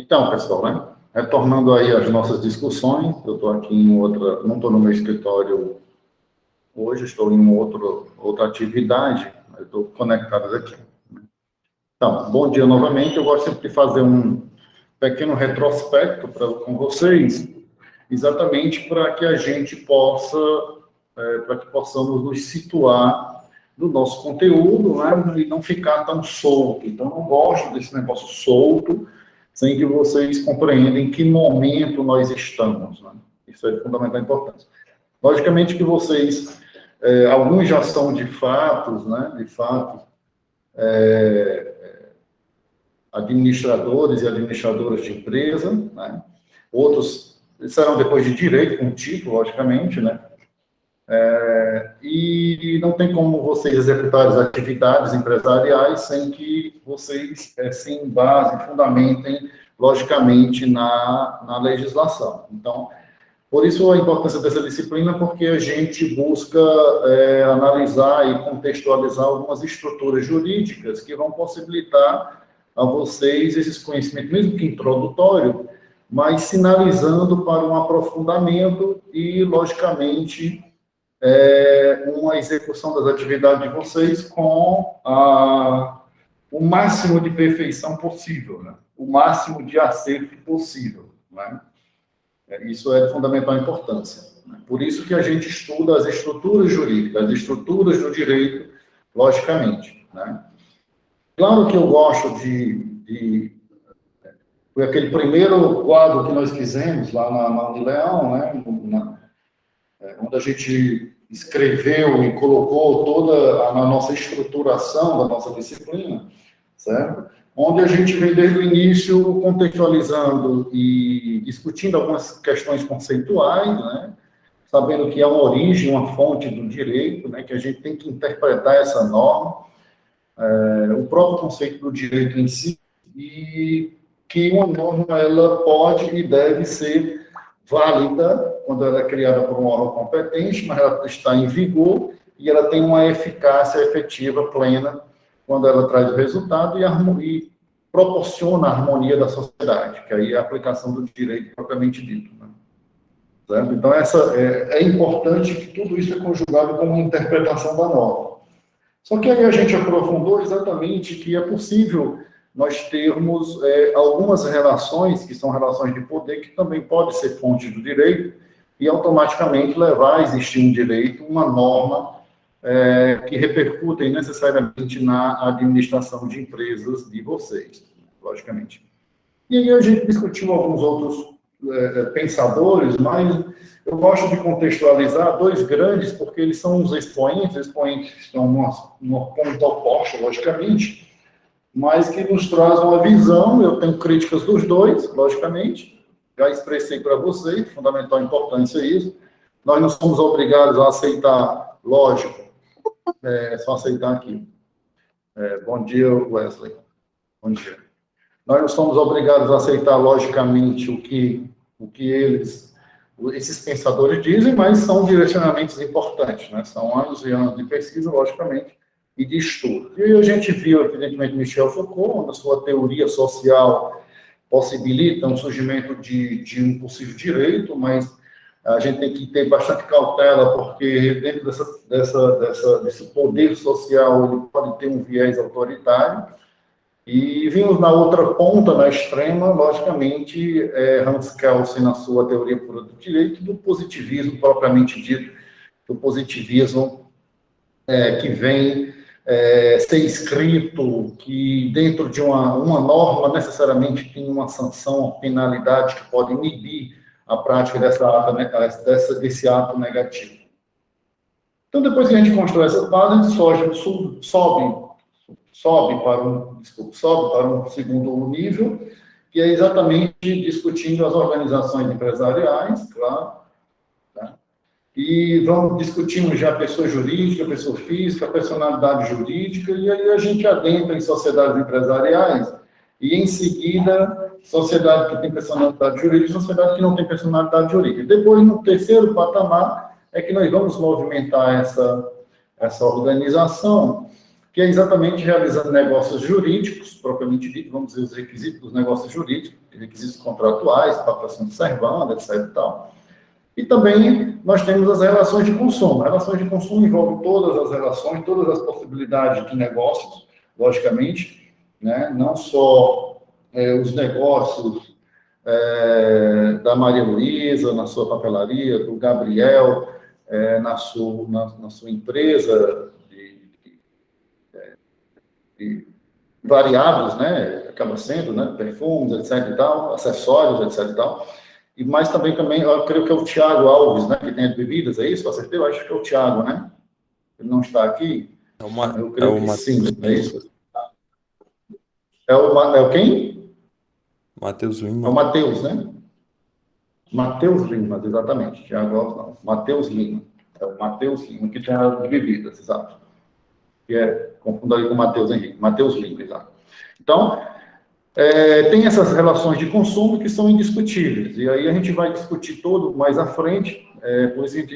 Então, pessoal, né? Retornando aí às nossas discussões, eu estou aqui em outra, não estou no meu escritório hoje, estou em outra atividade, mas estou conectado aqui. Então, bom dia novamente. Eu gosto sempre de fazer um pequeno retrospecto com vocês, exatamente para que a gente possa, para que possamos nos situar no nosso conteúdo, né? E não ficar tão solto. Então, eu não gosto desse negócio solto, sem que vocês compreendam em que momento nós estamos, né? Isso é de fundamental importância. Logicamente que vocês, alguns já são de fato, né? De fato, administradores e administradoras de empresa, né? Outros serão depois de direito, com título, logicamente, né? E não tem como vocês executarem as atividades empresariais sem que vocês se embasem, fundamentem, logicamente, na legislação. Então, por isso a importância dessa disciplina, porque a gente busca analisar e contextualizar algumas estruturas jurídicas que vão possibilitar a vocês esses conhecimentos, mesmo que introdutório, mas sinalizando para um aprofundamento e, logicamente, uma execução das atividades de vocês com o máximo de perfeição possível, né? O máximo de acerto possível, né? Isso é de fundamental importância, né? Por isso que a gente estuda as estruturas jurídicas, as estruturas do direito, logicamente, né? Claro que eu gosto foi aquele primeiro quadro que nós fizemos lá na Unileão, né? Onde a gente escreveu e colocou toda a nossa estruturação da nossa disciplina, certo? Onde a gente vem desde o início contextualizando e discutindo algumas questões conceituais, né? Sabendo que há uma origem, uma fonte do direito, né? Que a gente tem que interpretar essa norma, o próprio conceito do direito em si, e que uma norma ela pode e deve ser válida quando ela é criada por um órgão competente, mas ela está em vigor e ela tem uma eficácia efetiva plena quando ela traz o resultado e proporciona a harmonia da sociedade, que aí é a aplicação do direito propriamente dito, né? Certo? Então, é importante que tudo isso é conjugado com uma interpretação da norma. Só que aí a gente aprofundou exatamente que é possível nós termos algumas relações, que são relações de poder, que também podem ser fontes do direito, e automaticamente levar a existir um direito, uma norma, que repercutem necessariamente na administração de empresas de vocês, logicamente. E aí a gente discutiu alguns outros pensadores, mas eu gosto de contextualizar dois grandes, porque eles são os expoentes estão numa ponta oposta, logicamente, mas que nos traz uma visão. Eu tenho críticas dos dois, logicamente, já expressei para vocês, de fundamental importância isso. Nós não somos obrigados a aceitar, lógico, é só aceitar aqui. Bom dia, Wesley. Bom dia. Nós não somos obrigados a aceitar, logicamente, o que esses pensadores dizem, mas são direcionamentos importantes, né? São anos e anos de pesquisa, logicamente, e de estudo. E a gente viu, evidentemente, Michel Foucault, na sua teoria social, possibilita um surgimento de um possível direito, mas a gente tem que ter bastante cautela, porque dentro desse poder social, ele pode ter um viés autoritário. E vimos na outra ponta, na extrema, logicamente, Hans Kelsen, na sua teoria pura do direito, do positivismo propriamente dito, do positivismo que vem ser escrito, que dentro de uma norma necessariamente tem uma sanção, uma penalidade que pode inibir a prática desse ato negativo. Então, depois que a gente constrói essa base, a gente sobe para um segundo nível, que é exatamente discutindo as organizações empresariais, claro, tá? E vamos discutindo já pessoa jurídica, pessoa física, personalidade jurídica, e aí a gente adentra em sociedades empresariais, e em seguida, sociedade que tem personalidade jurídica e sociedade que não tem personalidade jurídica. Depois, no terceiro patamar, é que nós vamos movimentar essa organização que é exatamente realizando negócios jurídicos, propriamente dito, vamos dizer, os requisitos dos negócios jurídicos, requisitos contratuais, papelação de servanda, etc. e tal. E também nós temos as relações de consumo. Relações de consumo envolvem todas as relações, todas as possibilidades de negócios, logicamente, né? Não só os negócios da Maria Luísa, na sua papelaria, do Gabriel, na sua empresa de variados, né? Acaba sendo, né? Perfumes, etc. e tal, acessórios, etc. e tal. Mas também, eu creio que é o Tiago Alves, né? Que tem as bebidas, é isso? Acertei? Eu acho que é o Tiago, né? Ele não está aqui? Eu creio que sim, é isso? É o quem? Matheus Lima. É o Matheus, né? Matheus Lima, exatamente. Tiago Alves, não. Matheus Lima. É o Matheus Lima, que tem as bebidas, exato. Confundo ali com o Matheus Henrique. Matheus Lima, exato. Então, tem essas relações de consumo que são indiscutíveis. E aí a gente vai discutir todo mais à frente, por isso a gente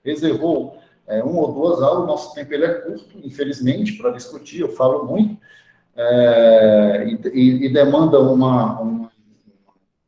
reservou 1 ou 2 aulas, o nosso tempo ele é curto, infelizmente, para discutir, eu falo muito, e demanda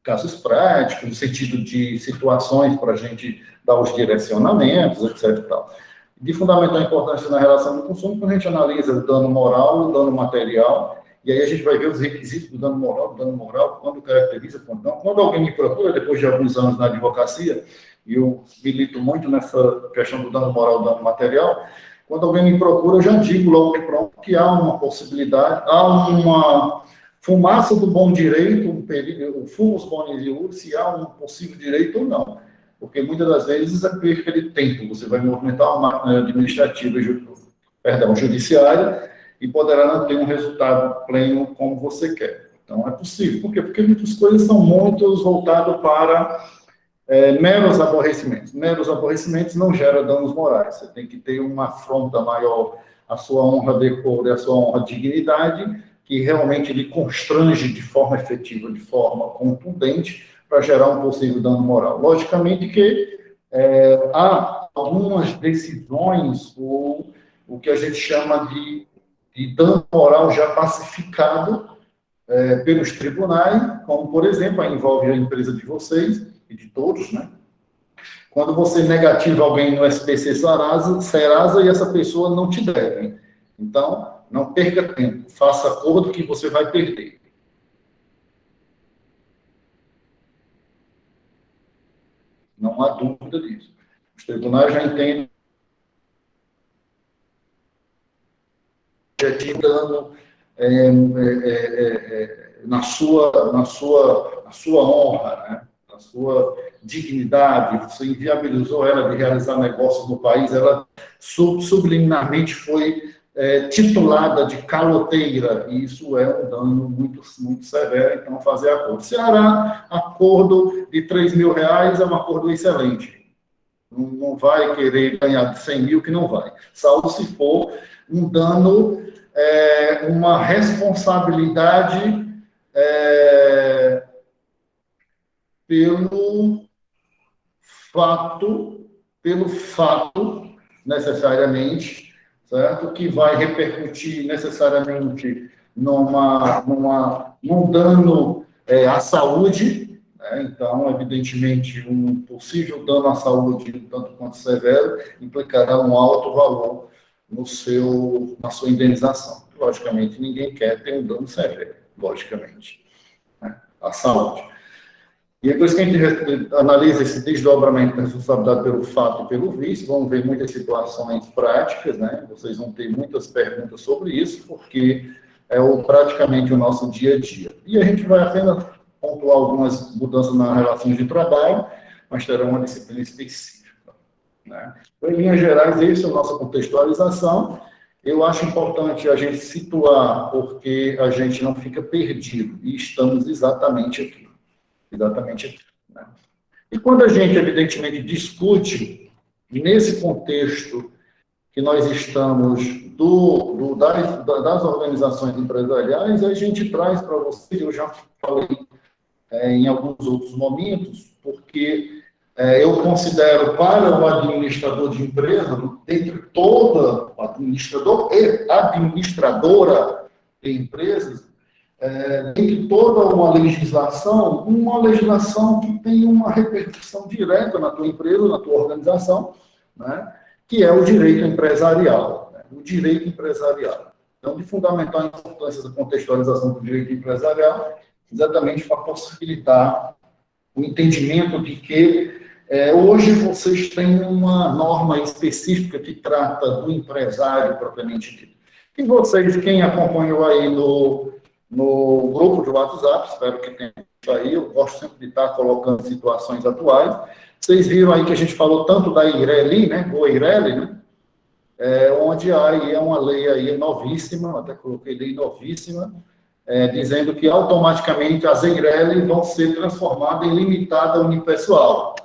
casos práticos, no sentido de situações para a gente dar os direcionamentos, etc. E tal. De fundamental importância na relação do consumo, quando a gente analisa o dano moral e o dano material, e aí a gente vai ver os requisitos do dano moral, quando caracteriza, quando não. Quando alguém me procura, depois de alguns anos na advocacia, e eu milito muito nessa questão do dano moral e do dano material, quando alguém me procura, eu já digo logo de pronto que há uma possibilidade, há uma fumaça do bom direito, o fumus bonis iuris, se há um possível direito ou não. Porque muitas das vezes é perca de tempo. Você vai movimentar uma máquina administrativa, judiciária, e poderá não ter um resultado pleno como você quer. Então, é possível. Por quê? Porque muitas coisas são muito voltadas para meros aborrecimentos. Meros aborrecimentos não geram danos morais. Você tem que ter uma afronta maior à sua honra, decoro e à sua honra, dignidade, que realmente lhe constrange de forma efetiva, de forma contundente, para gerar um possível dano moral. Logicamente que há algumas decisões, ou o que a gente chama de dano moral já pacificado pelos tribunais, como, por exemplo, envolve a empresa de vocês e de todos, né? Quando você negativa alguém no SPC Serasa e essa pessoa não te deve. Então, não perca tempo, faça acordo que você vai perder. Não há dúvida disso. Os tribunais já entendem que dano na sua honra, né? Na sua dignidade, você inviabilizou ela de realizar negócios no país, ela subliminarmente foi titulada de caloteira, e isso é um dano muito, muito severo, então fazer acordo. Ceará, acordo de R$3.000 é um acordo excelente. Não vai querer ganhar de 100 mil, que não vai. Salvo se for um dano, uma responsabilidade pelo fato, necessariamente, certo? Que vai repercutir necessariamente num dano à saúde, né? Então, evidentemente, um possível dano à saúde, tanto quanto severo, implicará um alto valor na sua indenização. Logicamente, ninguém quer ter um dano severo, logicamente, né? À saúde. E depois que a gente analisa esse desdobramento da responsabilidade pelo fato e pelo vício, vamos ver muitas situações práticas, né? Vocês vão ter muitas perguntas sobre isso, porque praticamente o nosso dia a dia. E a gente vai apenas pontuar algumas mudanças nas relações de trabalho, mas terá uma disciplina específica, né? Então, em linhas gerais, essa é a nossa contextualização. Eu acho importante a gente situar, porque a gente não fica perdido, e estamos exatamente aqui. Exatamente aqui, né? E quando a gente, evidentemente, discute nesse contexto que nós estamos das organizações empresariais, a gente traz para vocês, eu já falei em alguns outros momentos, porque eu considero para o administrador de empresa, dentre toda o administrador e administradora de empresas, dentre toda uma legislação que tem uma repercussão direta na tua empresa, na tua organização, né, que é o direito empresarial. Né, o direito empresarial. Então, de fundamental importância da contextualização do direito empresarial, exatamente para possibilitar o entendimento de que hoje vocês têm uma norma específica que trata do empresário propriamente dito. E vocês, quem acompanhou aí no grupo de WhatsApp, espero que tenha aí, eu gosto sempre de estar colocando situações atuais, vocês viram aí que a gente falou tanto da IRELI, né, o IRELI, né, onde aí é uma lei aí novíssima, até coloquei lei novíssima, dizendo que automaticamente as EIRELI vão ser transformadas em limitada unipessoal.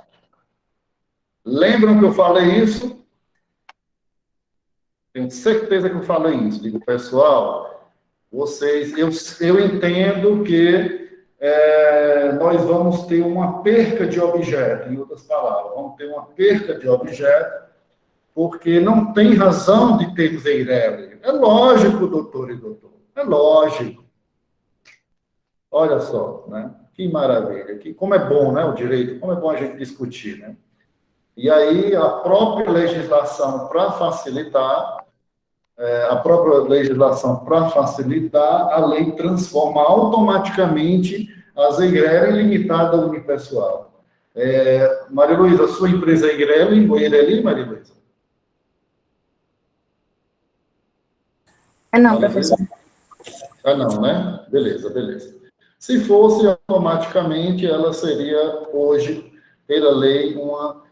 Lembram que eu falei isso? Tenho certeza que eu falei isso. Digo, pessoal, vocês, eu entendo que nós vamos ter uma perca de objeto, em outras palavras, vamos ter uma perca de objeto, porque não tem razão de termos EIRELI. É lógico, doutor e doutor, é lógico. Olha só, né? Que maravilha, como é bom, né, o direito, como é bom a gente discutir, né? E aí, a própria legislação para facilitar, a lei transforma automaticamente as EIRELI em limitada unipessoal. Maria Luísa, a sua empresa é EIRELI, ou EIRELI, Maria Luísa? Não, professor. Não, né? Beleza. Se fosse, automaticamente, ela seria, hoje, pela lei, uma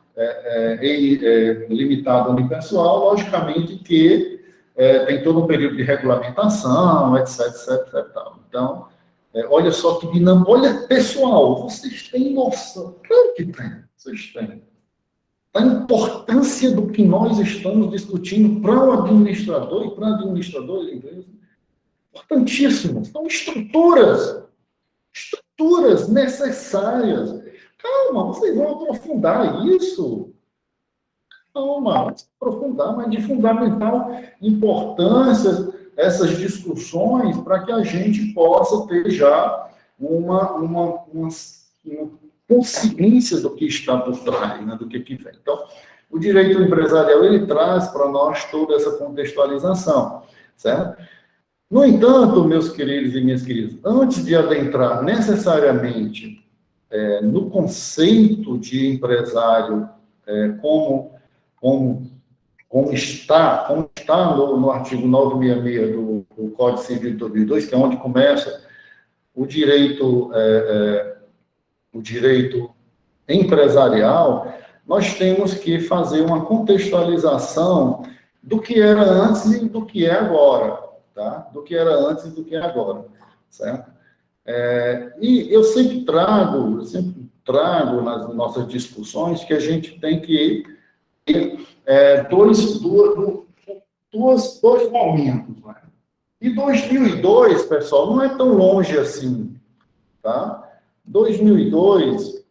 limitada unipessoal, logicamente que tem todo um período de regulamentação, etc. Então, olha só que dinâmica. Olha, pessoal, vocês têm noção? Claro que tem, vocês têm. A importância do que nós estamos discutindo para o administrador e para a administradora da empresa. Importantíssimo. São estruturas necessárias. Calma, vocês vão aprofundar isso. Calma, aprofundar, mas de fundamental importância essas discussões para que a gente possa ter já uma consciência do que está por trás, né, do que vem. Então, o direito empresarial, ele traz para nós toda essa contextualização, certo? No entanto, meus queridos e minhas queridas, antes de adentrar necessariamente no conceito de empresário, como está no artigo 966 do Código Civil de 2002, que é onde começa o direito empresarial, nós temos que fazer uma contextualização do que era antes e do que é agora, tá? Do que era antes e do que é agora, certo? E eu sempre trago nas nossas discussões que a gente tem que ter dois momentos, né? E 2002, pessoal, não é tão longe assim, tá? 2002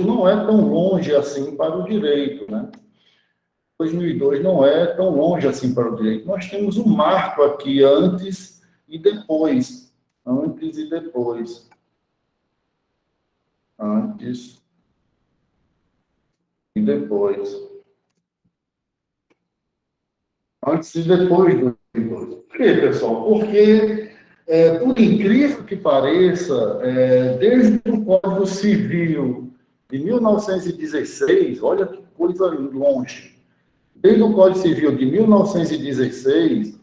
não é tão longe assim para o direito, né? 2002 não é tão longe assim para o direito. Nós temos um marco aqui antes e depois. Antes e depois. Antes e depois. Antes e depois do 2002. Por quê, pessoal? Porque, por incrível que pareça, desde o Código Civil de 1916, olha que coisa longe, desde o Código Civil de 1916,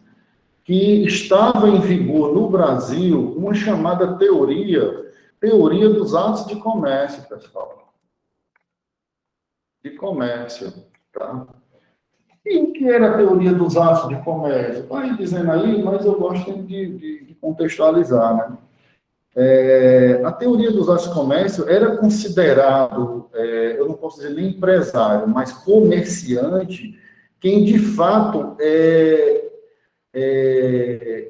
que estava em vigor no Brasil uma chamada teoria dos atos de comércio, pessoal. De comércio, tá? E o que era a teoria dos atos de comércio? Vai dizendo aí, mas eu gosto de contextualizar, né? A teoria dos atos de comércio era considerado, eu não posso dizer nem empresário, mas comerciante, quem de fato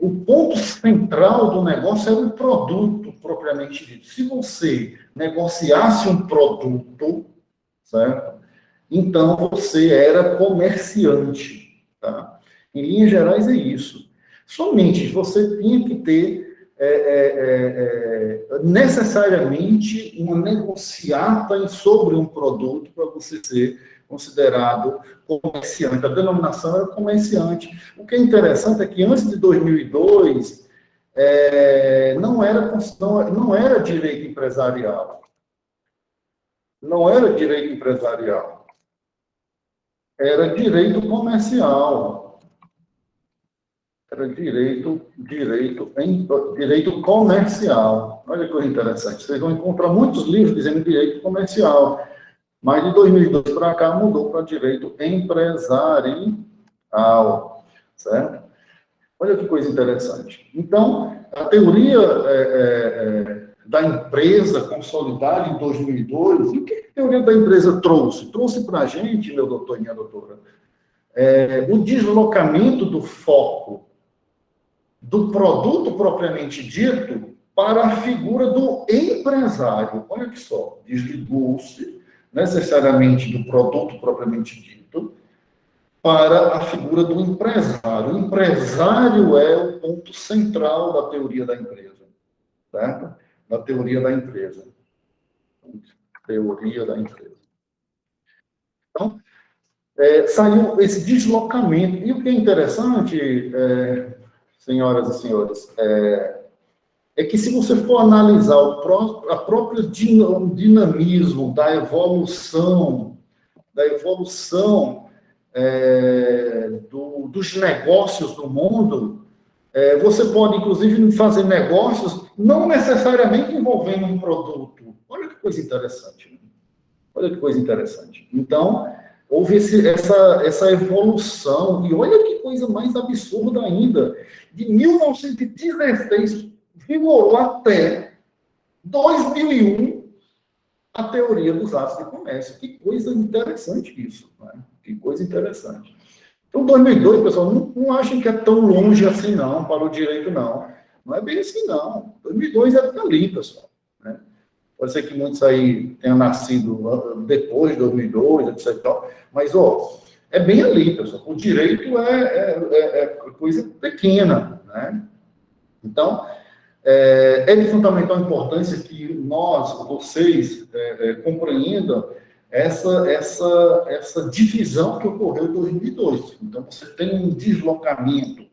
o ponto central do negócio era o produto propriamente dito. Se você negociasse um produto, certo? Então, você era comerciante, tá? Em linhas gerais, é isso. Somente você tinha que ter necessariamente uma negociata sobre um produto para você ser considerado comerciante. A denominação era comerciante. O que é interessante é que antes de 2002, não era direito empresarial. Não era direito empresarial. Era direito comercial. Era direito comercial. Olha que coisa interessante. Vocês vão encontrar muitos livros dizendo direito comercial. Mas de 2002 para cá mudou para direito empresarial. Certo? Olha que coisa interessante. Então, a teoria da empresa consolidada em 2002, e o que a teoria da empresa trouxe? Trouxe para a gente, meu doutor e minha doutora, o deslocamento do foco do produto propriamente dito para a figura do empresário. Olha que só, desligou-se necessariamente do produto propriamente dito para a figura do empresário. O empresário é o ponto central da teoria da empresa, certo? Da teoria da empresa. Teoria da empresa. Então, saiu esse deslocamento. E o que é interessante, senhoras e senhores, é que se você for analisar a própria dinamismo da evolução dos negócios do mundo, você pode, inclusive, fazer negócios não necessariamente envolvendo um produto. Olha que coisa interessante. Né? Olha que coisa interessante. Então, houve essa evolução, e olha que coisa mais absurda ainda. De 1916, vigorou até 2001 a teoria dos atos de comércio. Que coisa interessante isso. Né? Que coisa interessante. Então, 2002, pessoal, não achem que é tão longe assim, não, para o direito, não. Não é bem assim, não. 2002 é ali, pessoal. Né? Pode ser que muitos aí tenham nascido depois de 2002, etc. Mas, é bem ali, pessoal. O direito é coisa pequena, né? Então, é de fundamental importância que vocês, compreendam essa divisão que ocorreu em 2002. Então, você tem um deslocamento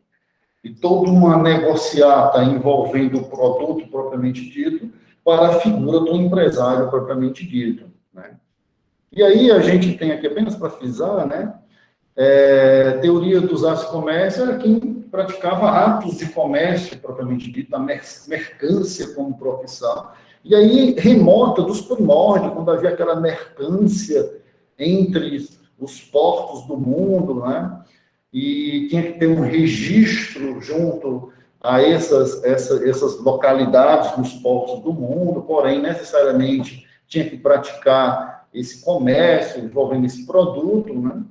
e toda uma negociata envolvendo o produto propriamente dito para a figura do empresário propriamente dito. Né? E aí a gente tem aqui, apenas para frisar, né, teoria dos atos de comércio era quem praticava atos de comércio propriamente dito, a mercância como profissão. E aí, remota dos primórdios, quando havia aquela mercância entre os portos do mundo, né? E tinha que ter um registro junto a essas localidades nos portos do mundo, porém, necessariamente, tinha que praticar esse comércio envolvendo esse produto, né?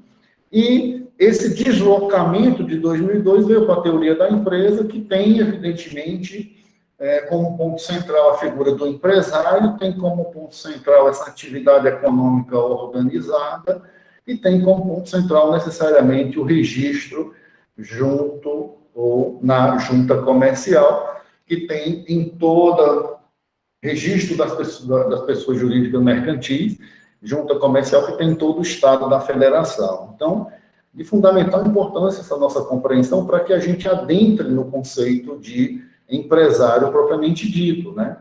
E esse deslocamento de 2002 veio para a teoria da empresa, que tem, evidentemente, como ponto central a figura do empresário, tem como ponto central essa atividade econômica organizada e tem como ponto central necessariamente o registro junto ou na junta comercial, que tem em toda registro das pessoas jurídicas mercantis, junta comercial que tem em todo o estado da federação. Então, de fundamental importância essa nossa compreensão para que a gente adentre no conceito de empresário propriamente dito, né?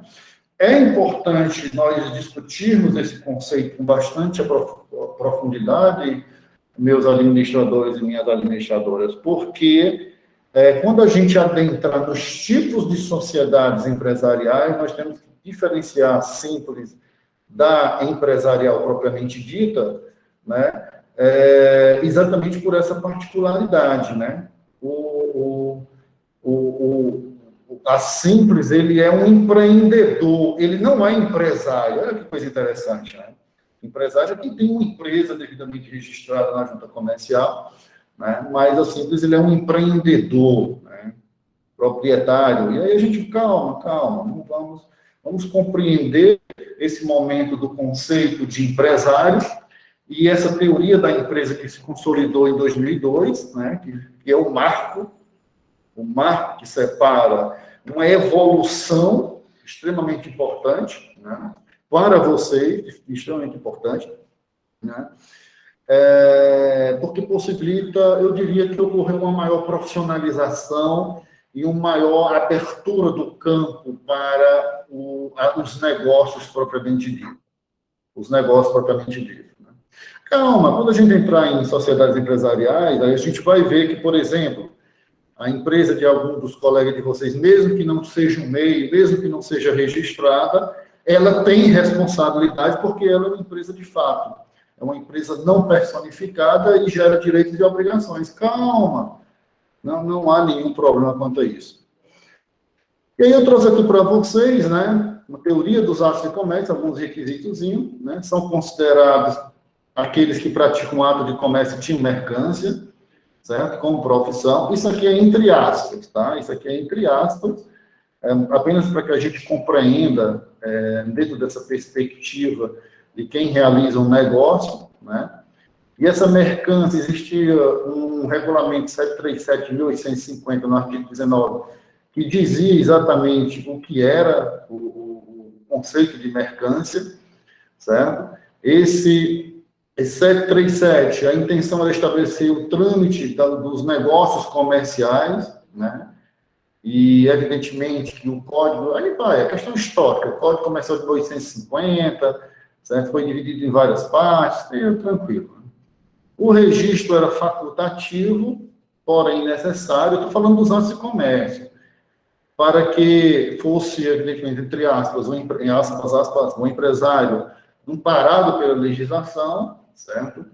É importante nós discutirmos esse conceito com bastante profundidade, meus administradores e minhas administradoras, porque quando a gente adentrar nos tipos de sociedades empresariais, nós temos que diferenciar a simples da empresarial propriamente dita, né? Exatamente por essa particularidade, né? A simples, ele é um empreendedor, ele não é empresário. Olha que coisa interessante, né? Empresário é quem tem uma empresa devidamente registrada na junta comercial, né? Mas a simples, ele é um empreendedor, né? Proprietário. E aí a gente, calma, não vamos compreender esse momento do conceito de empresário e essa teoria da empresa que se consolidou em 2002, né, que é o marco que separa uma evolução extremamente importante, né, para vocês, extremamente importante, né, porque possibilita, eu diria que ocorreu uma maior profissionalização e uma maior abertura do campo para os negócios propriamente ditos. Os negócios propriamente ditos. Né? Calma, quando a gente entrar em sociedades empresariais, aí a gente vai ver que, por exemplo, a empresa de algum dos colegas de vocês, mesmo que não seja um MEI, mesmo que não seja registrada, ela tem responsabilidade porque ela é uma empresa de fato. É uma empresa não personificada e gera direitos e obrigações. Calma, não há nenhum problema quanto a isso. E aí eu trouxe aqui para vocês, né, uma teoria dos atos de comércio, alguns requisitozinhos, né, são considerados aqueles que praticam ato de comércio de mercância, certo? Como profissão. Isso aqui é entre aspas, tá? Isso aqui é entre aspas, apenas para que a gente compreenda, dentro dessa perspectiva de quem realiza um negócio, né? E essa mercância, existia um regulamento 737.850, no artigo 19, que dizia exatamente o que era o conceito de mercância, certo? Esse 737, a intenção era estabelecer o trâmite dos negócios comerciais, né? E, evidentemente, que o código... Aí vai, a questão histórica. O Código Comercial de 1850, certo? Foi dividido em várias partes, tranquilo. O registro era facultativo, porém necessário. Estou falando dos atos de comércio. Para que fosse, evidentemente, entre aspas, um empresário amparado pela legislação, certo?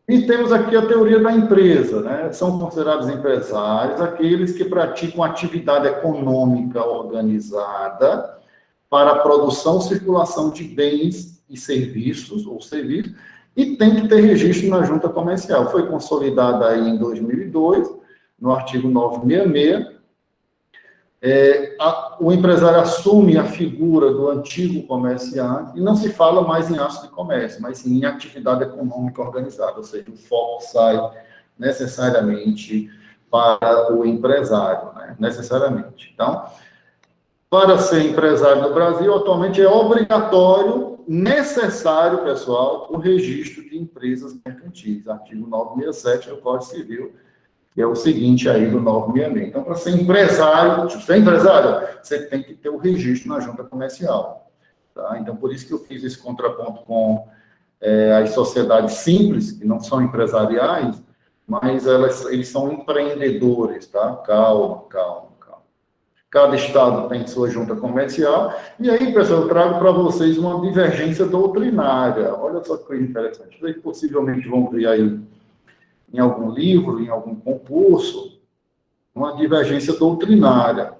E temos aqui a teoria da empresa, né? São considerados empresários aqueles que praticam atividade econômica organizada para a produção e circulação de bens e serviços, e tem que ter registro na junta comercial. Foi consolidada aí em 2002, no artigo 966. O empresário assume a figura do antigo comerciante e não se fala mais em ato de comércio, mas sim em atividade econômica organizada, ou seja, o foco sai necessariamente para o empresário, né? Necessariamente. Então, para ser empresário no Brasil, atualmente é obrigatório, necessário, pessoal, o registro de empresas mercantis, artigo 967 do Código Civil, que é o seguinte aí do 966. Então, para ser empresário, você tem que ter o registro na junta comercial. Tá? Então, por isso que eu fiz esse contraponto com as sociedades simples, que não são empresariais, mas eles são empreendedores, tá? Calma. Cada estado tem sua junta comercial. E aí, pessoal, eu trago para vocês uma divergência doutrinária. Olha só que coisa interessante. Vocês possivelmente vão ver aí em algum livro, em algum concurso, uma divergência doutrinária.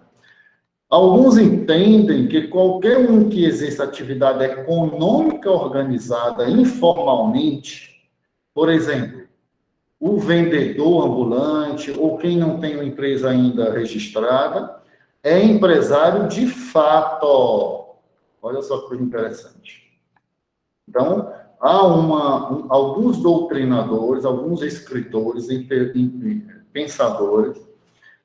Alguns entendem que qualquer um que exerça atividade econômica organizada informalmente, por exemplo, o vendedor ambulante ou quem não tem uma empresa ainda registrada, é empresário de fato. Olha só que coisa interessante. Então, há alguns doutrinadores, alguns escritores, pensadores,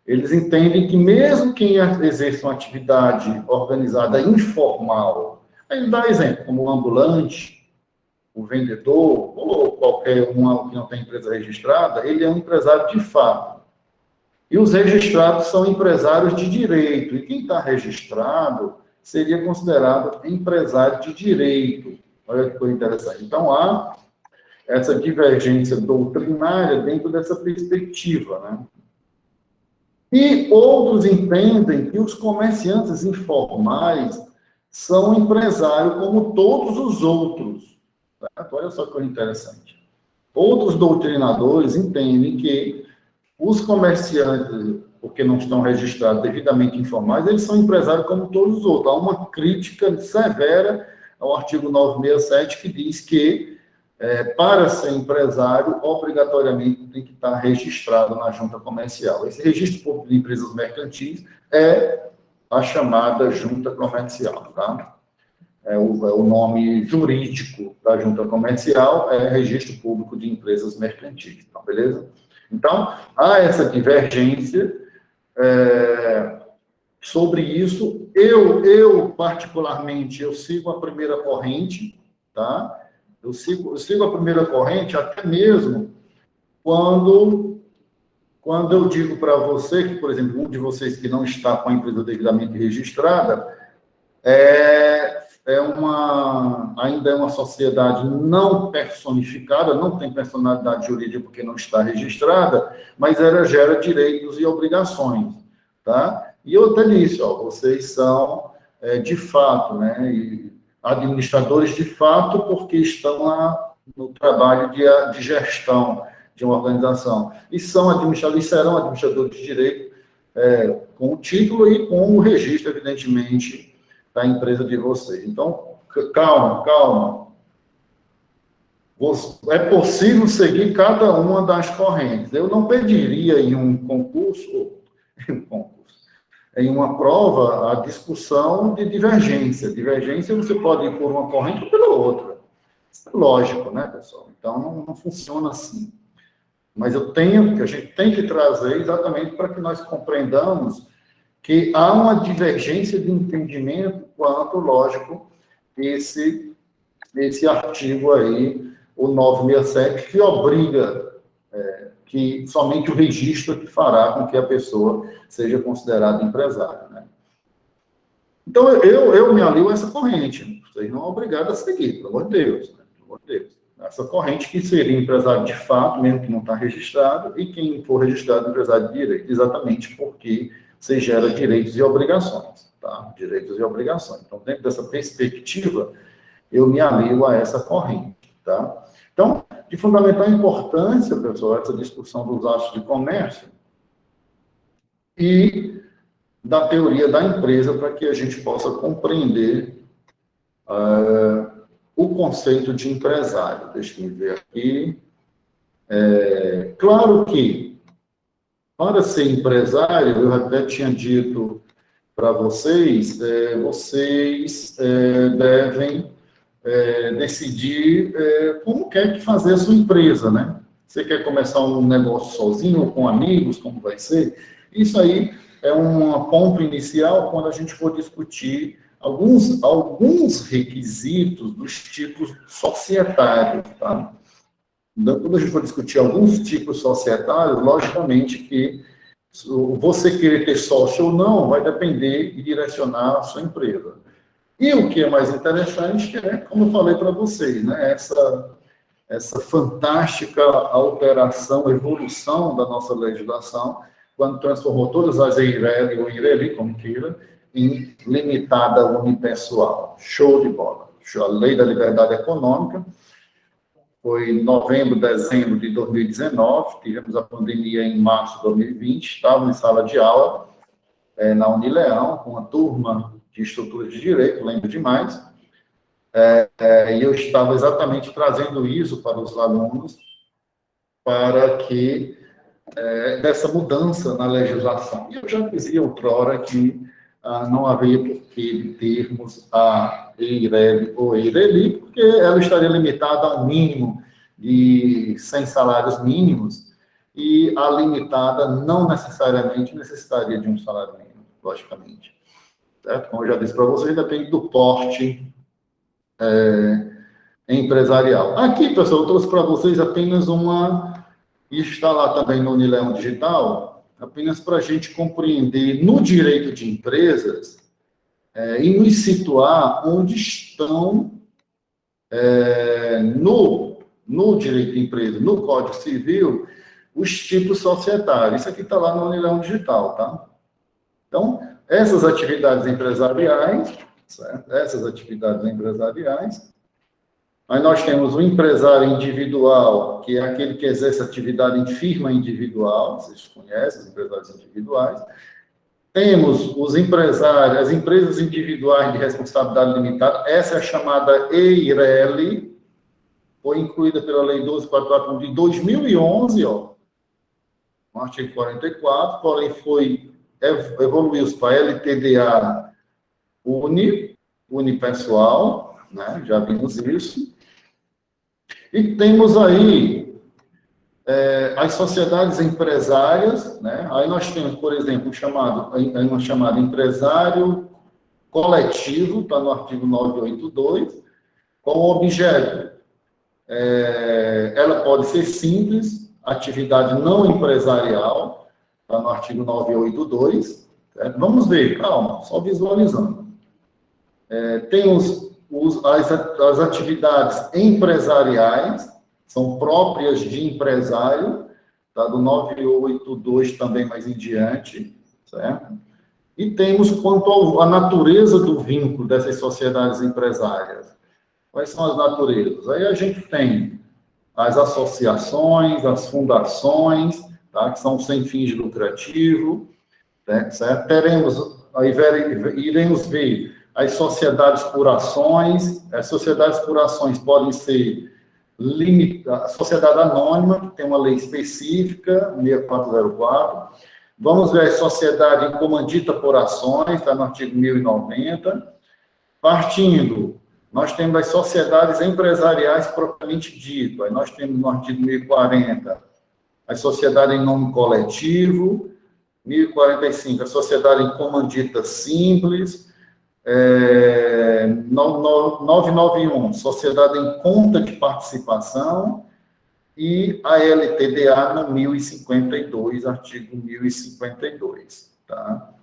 eles entendem que mesmo quem exerce uma atividade organizada informal, aí ele dá exemplo, como o ambulante, o vendedor, ou qualquer um que não tem empresa registrada, ele é um empresário de fato. E os registrados são empresários de direito. E quem está registrado seria considerado empresário de direito. Olha que coisa interessante. Então, há essa divergência doutrinária dentro dessa perspectiva, né? E outros entendem que os comerciantes informais são empresários como todos os outros. Tá? Olha só que coisa interessante. Outros doutrinadores entendem que os comerciantes, porque não estão registrados devidamente informais, eles são empresários como todos os outros. Há uma crítica severa ao artigo 967, que diz que, para ser empresário, obrigatoriamente tem que estar registrado na junta comercial. Esse registro público de empresas mercantis é a chamada junta comercial, tá? É o nome jurídico da junta comercial, é Registro Público de Empresas Mercantis, tá, beleza? Então, há essa divergência sobre isso. Eu, particularmente, eu sigo a primeira corrente, tá? Eu sigo a primeira corrente até mesmo quando eu digo para você que, por exemplo, um de vocês que não está com a empresa devidamente registrada, ainda é uma sociedade não personificada, não tem personalidade jurídica porque não está registrada, mas ela gera direitos e obrigações, tá? E eu até disse, ó, vocês são, de fato, né, administradores de fato porque estão lá no trabalho de gestão de uma organização. E são administradores, serão administradores de direito, com o título e com o registro, evidentemente, da empresa de vocês. Então, calma. É possível seguir cada uma das correntes. Eu não pediria em um concurso, em uma prova, a discussão de divergência. Divergência você pode ir por uma corrente ou pela outra. Isso é lógico, né, pessoal? Então, não funciona assim. Mas a gente tem que trazer exatamente para que nós compreendamos que há uma divergência de entendimento quanto, lógico, esse artigo aí, o 967, que obriga que somente o registro que fará com que a pessoa seja considerada empresária, né? Então, eu me alio a essa corrente. Vocês não são obrigados a seguir, pelo amor de Deus, né? Pelo amor de Deus. Essa corrente que seria empresário de fato, mesmo que não está registrado, e quem for registrado empresário de direito, exatamente porque você gera direitos e obrigações, tá? Direitos e obrigações. Então, dentro dessa perspectiva, eu me alio a essa corrente, tá? Então, de fundamental importância, pessoal, essa discussão dos atos de comércio e da teoria da empresa para que a gente possa compreender o conceito de empresário. Deixa eu ver aqui. Claro que, para ser empresário, eu até tinha dito para vocês, vocês devem decidir como quer que fazer a sua empresa, né? Você quer começar um negócio sozinho ou com amigos, como vai ser? Isso aí é uma ponto inicial quando a gente for discutir alguns requisitos dos tipos societários, tá? Então, quando a gente for discutir alguns tipos societários, logicamente que você querer ter sócio ou não vai depender e direcionar a sua empresa. E o que é mais interessante é, como eu falei para vocês, né, essa fantástica alteração, evolução da nossa legislação, quando transformou todas as EIRELI, ou IRELI, como queira, em limitada unipessoal. Show de bola. A Lei da Liberdade Econômica, foi em novembro, dezembro de 2019, tivemos a pandemia em março de 2020, estava em sala de aula, na Unileão, com uma turma de estruturas de direito, lembro demais, e eu estava exatamente trazendo isso para os alunos, para que dessa mudança na legislação. E eu já dizia outrora que não havia porquê de termos a EIRELI ou EIRELI, porque ela estaria limitada a um mínimo de 100 salários mínimos, e a limitada não necessariamente necessitaria de um salário mínimo, logicamente. Certo? Como eu já disse para vocês, depende do porte empresarial. Aqui, pessoal, eu trouxe para vocês apenas e está lá também no Unileão Digital, apenas para a gente compreender no direito de empresas e nos situar onde estão no direito de empresa, no Código Civil, os tipos societários. Isso aqui está lá no Unileão Digital, tá? Então, essas atividades empresariais, certo? Essas atividades empresariais. Aí nós temos o empresário individual, que é aquele que exerce atividade em firma individual, vocês conhecem os empresários individuais. Temos os empresários, as empresas individuais de responsabilidade limitada, essa é a chamada EIRELI, foi incluída pela Lei 12.441 de 2011, ó, no artigo 44, porém evoluiu para LTDA unipessoal, né? Já vimos isso. E temos aí as sociedades empresárias, né? Aí nós temos, por exemplo, uma chamada empresário coletivo, está no artigo 982, com o objeto. Ela pode ser simples, atividade não empresarial, está no artigo 982. Vamos ver, calma, só visualizando. Tem as atividades empresariais, são próprias de empresário, tá? Do 982 também mais em diante, certo? E temos quanto à natureza do vínculo dessas sociedades empresárias. Quais são as naturezas? Aí a gente tem as associações, as fundações, tá? Que são sem fins lucrativos, né? Certo? Iremos ver as sociedades por ações. As sociedades por ações podem ser a sociedade anônima, que tem uma lei específica, 6404. Vamos ver a sociedade em comandita por ações, está no artigo 1090. Partindo, nós temos as sociedades empresariais propriamente dito. Aí nós temos no artigo 1040 a sociedade em nome coletivo, 1045 a sociedade em comandita simples, 991 sociedade em conta de participação, e a LTDA no 1052, artigo 1052, tá?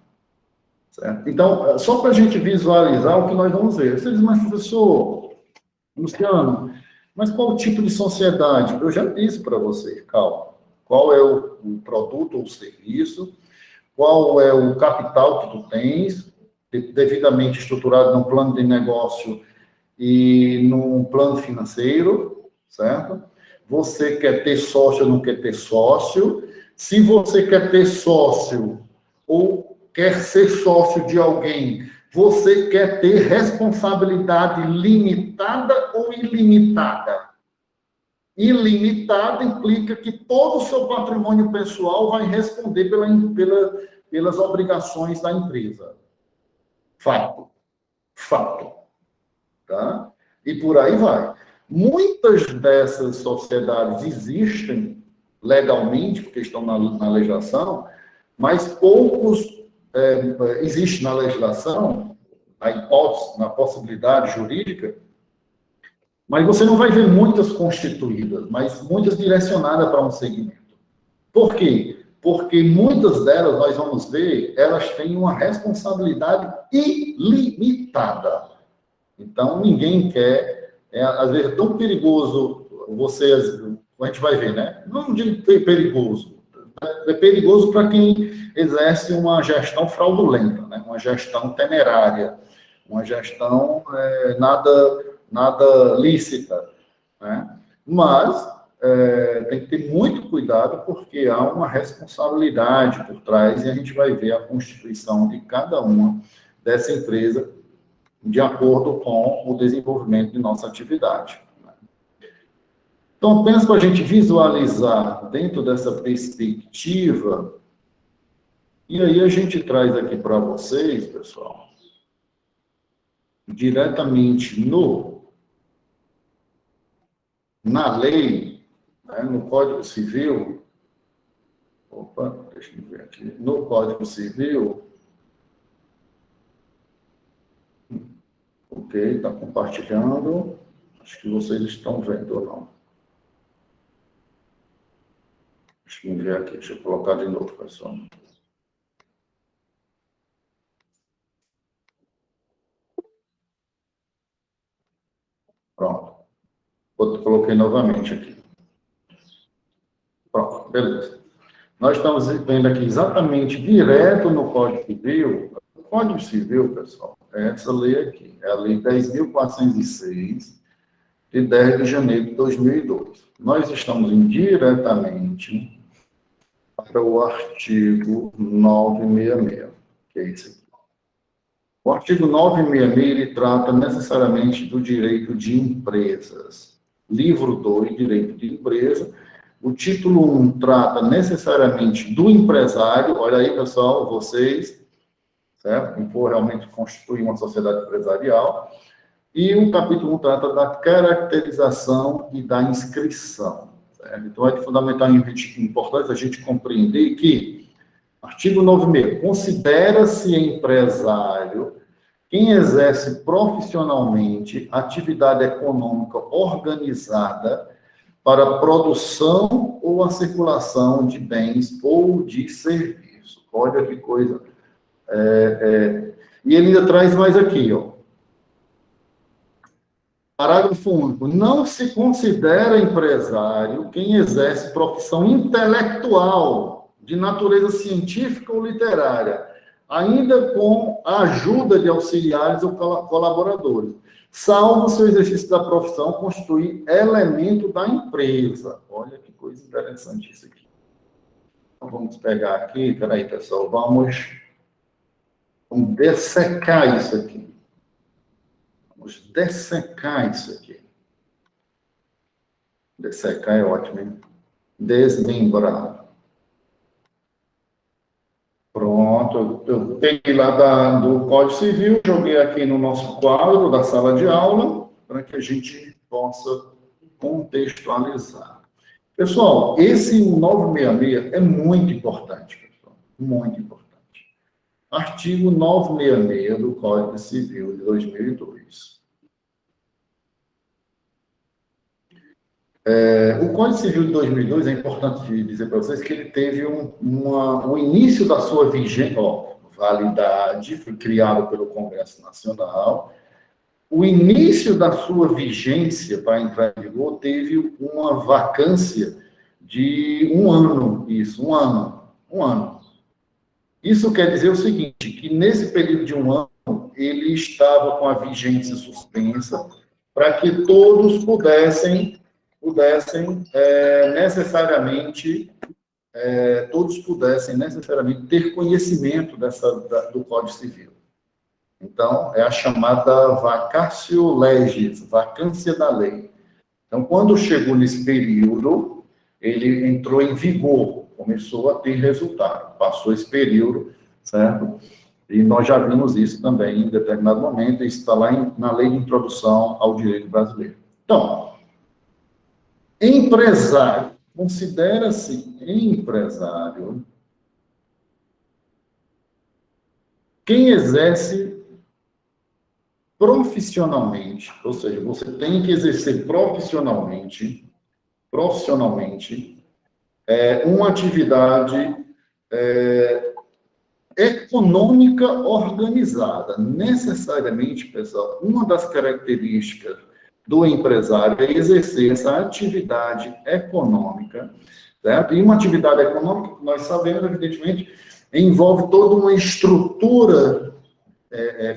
Certo? Então, só para a gente visualizar o que nós vamos ver. Você diz, mas professor Luciano, mas qual o tipo de sociedade? Eu já disse para você, calma. Qual é o produto ou serviço? Qual é o capital que tu tens, devidamente estruturado num plano de negócio e num plano financeiro, certo? Você quer ter sócio ou não quer ter sócio? Se você quer ter sócio ou quer ser sócio de alguém, você quer ter responsabilidade limitada ou ilimitada? Ilimitada implica que todo o seu patrimônio pessoal vai responder pelas obrigações da empresa. Fato. Tá? E por aí vai. Muitas dessas sociedades existem legalmente, porque estão na legislação, mas poucos existem na legislação, na hipótese, na possibilidade jurídica, mas você não vai ver muitas constituídas, mas muitas direcionadas para um segmento. Por quê? Porque muitas delas, nós vamos ver, elas têm uma responsabilidade ilimitada. Então, ninguém quer. Às vezes, é tão perigoso a gente vai ver, né? Não digo perigoso. É perigoso para quem exerce uma gestão fraudulenta, né? Uma gestão temerária, uma gestão nada lícita, né? Mas tem que ter muito cuidado, porque há uma responsabilidade por trás, e a gente vai ver a constituição de cada uma dessa empresa de acordo com o desenvolvimento de nossa atividade. Então, apenas para a gente visualizar dentro dessa perspectiva, e aí a gente traz aqui para vocês, pessoal, diretamente na lei, né, no Código Civil, deixa eu ver aqui, no Código Civil, ok, está compartilhando, acho que vocês estão vendo ou não. Deixa eu ver aqui, deixa eu colocar de novo, pessoal. Pronto. Coloquei novamente aqui. Pronto, beleza. Nós estamos vendo aqui exatamente direto no Código Civil. O Código Civil, pessoal, é essa lei aqui. É a Lei 10.406, de 10 de janeiro de 2002. Nós estamos indo diretamente para o artigo 966, que é esse aqui. O artigo 966, ele trata necessariamente do direito de empresas. Livro 2, direito de empresa, O título 1 trata necessariamente do empresário, olha aí, pessoal, vocês, certo? Quem for realmente constituir uma sociedade empresarial. E o capítulo 1 trata da caracterização e da inscrição. Certo? Então, é de fundamental importância a gente compreender que, artigo 96, considera-se empresário quem exerce profissionalmente atividade econômica organizada para a produção ou a circulação de bens ou de serviços. Olha que coisa. E ele ainda traz mais aqui, ó. Parágrafo único. Não se considera empresário quem exerce profissão intelectual de natureza científica ou literária, ainda com a ajuda de auxiliares ou colaboradores, salvo se o exercício da profissão constituir elemento da empresa. Olha que coisa interessante isso aqui. Então, vamos pegar aqui, peraí, pessoal, vamos dessecar isso aqui. Vamos dessecar isso aqui. Dessecar é ótimo, hein? Desmembrar. Pronto, eu peguei lá do Código Civil, joguei aqui no nosso quadro da sala de aula, para que a gente possa contextualizar. Pessoal, esse 966 é muito importante, pessoal, muito importante. Artigo 966 do Código Civil de 2002. O Código Civil de 2002, é importante dizer para vocês que ele teve o início da sua vigência, validade, foi criado pelo Congresso Nacional. O início da sua vigência para entrar em vigor teve uma vacância de um ano, um ano. Isso quer dizer o seguinte, que nesse período de um ano, ele estava com a vigência suspensa para que todos pudessem necessariamente ter conhecimento do Código Civil. Então, é a chamada vacatio legis, vacância da lei. Então, quando chegou nesse período, ele entrou em vigor, começou a ter resultado, passou esse período, certo? E nós já vimos isso também em determinado momento, isso está lá na Lei de Introdução ao Direito Brasileiro. Então, empresário, considera-se empresário quem exerce profissionalmente, ou seja, você tem que exercer profissionalmente uma atividade econômica organizada. Necessariamente, pessoal, uma das características do empresário é exercer essa atividade econômica, certo? E uma atividade econômica, nós sabemos, evidentemente, envolve toda uma estrutura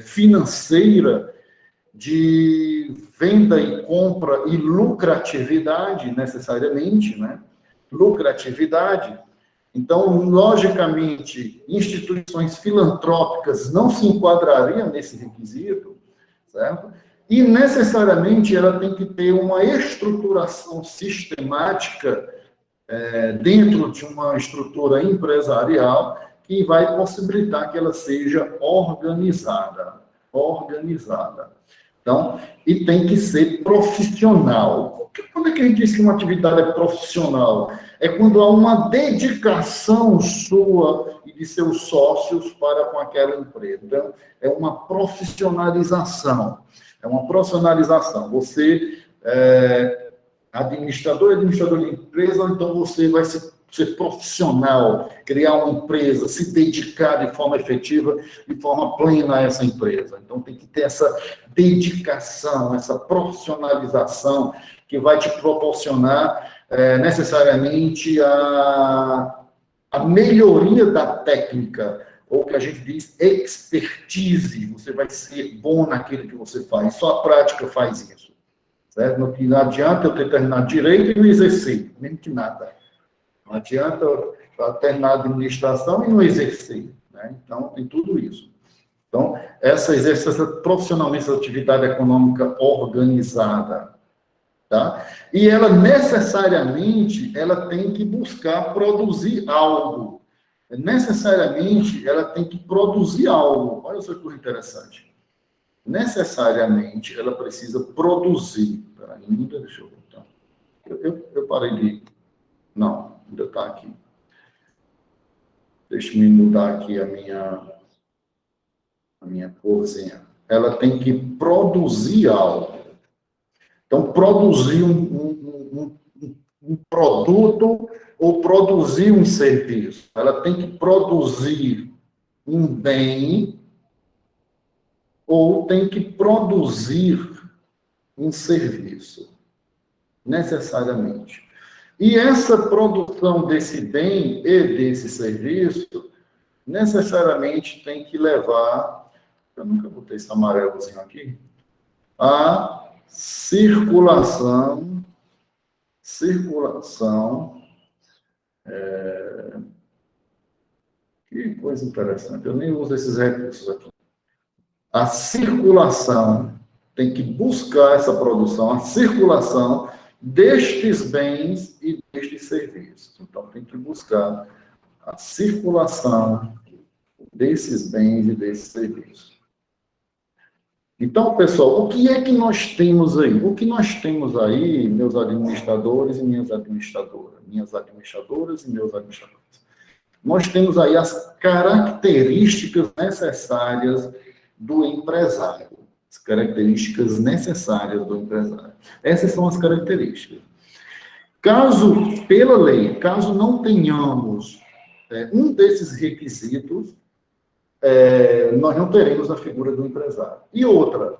financeira de venda e compra e lucratividade, necessariamente, né? Lucratividade. Então, logicamente, instituições filantrópicas não se enquadrariam nesse requisito, certo? E, necessariamente, ela tem que ter uma estruturação sistemática dentro de uma estrutura empresarial que vai possibilitar que ela seja organizada. Então, e tem que ser profissional. Quando é que a gente diz que uma atividade é profissional? É quando há uma dedicação sua e de seus sócios para com aquela empresa. Então, é uma profissionalização. Você administrador de empresa, então você vai ser profissional, criar uma empresa, se dedicar de forma efetiva, de forma plena a essa empresa. Então, tem que ter essa dedicação, essa profissionalização que vai te proporcionar necessariamente a melhoria da técnica, ou que a gente diz expertise. Você vai ser bom naquilo que você faz. Só a prática faz isso. Certo? Não adianta eu ter terminado direito e não exercer, nem que nada. Não adianta eu terminar a administração e não exercer. Né? Então, tem tudo isso. Então, essa profissionalmente essa atividade econômica organizada. tá? E ela necessariamente ela tem que buscar produzir algo. Necessariamente ela tem que produzir algo. Olha só que coisa interessante. Necessariamente ela precisa produzir. Peraí, ainda deixa eu voltar. Eu parei de. Não, ainda está aqui. Deixa eu mudar aqui a minha corzinha. Ela tem que produzir algo. Então, produzir um produto ou produzir um serviço. Ela tem que produzir um bem ou tem que produzir um serviço, necessariamente. E essa produção desse bem e desse serviço, necessariamente tem que levar, eu nunca botei esse amarelozinho aqui, a circulação, que coisa interessante, eu nem uso esses recursos aqui. A circulação tem que buscar essa produção, a circulação destes bens e destes serviços. Então, tem que buscar a circulação desses bens e desses serviços. Então, pessoal, o que é que nós temos aí? O que nós temos aí, meus administradores e minhas administradoras, e meus administradores, nós temos aí as características necessárias do empresário. As características necessárias do empresário. Essas são as características. Pela lei, caso não tenhamos um desses requisitos, nós não teremos a figura do empresário. E outra,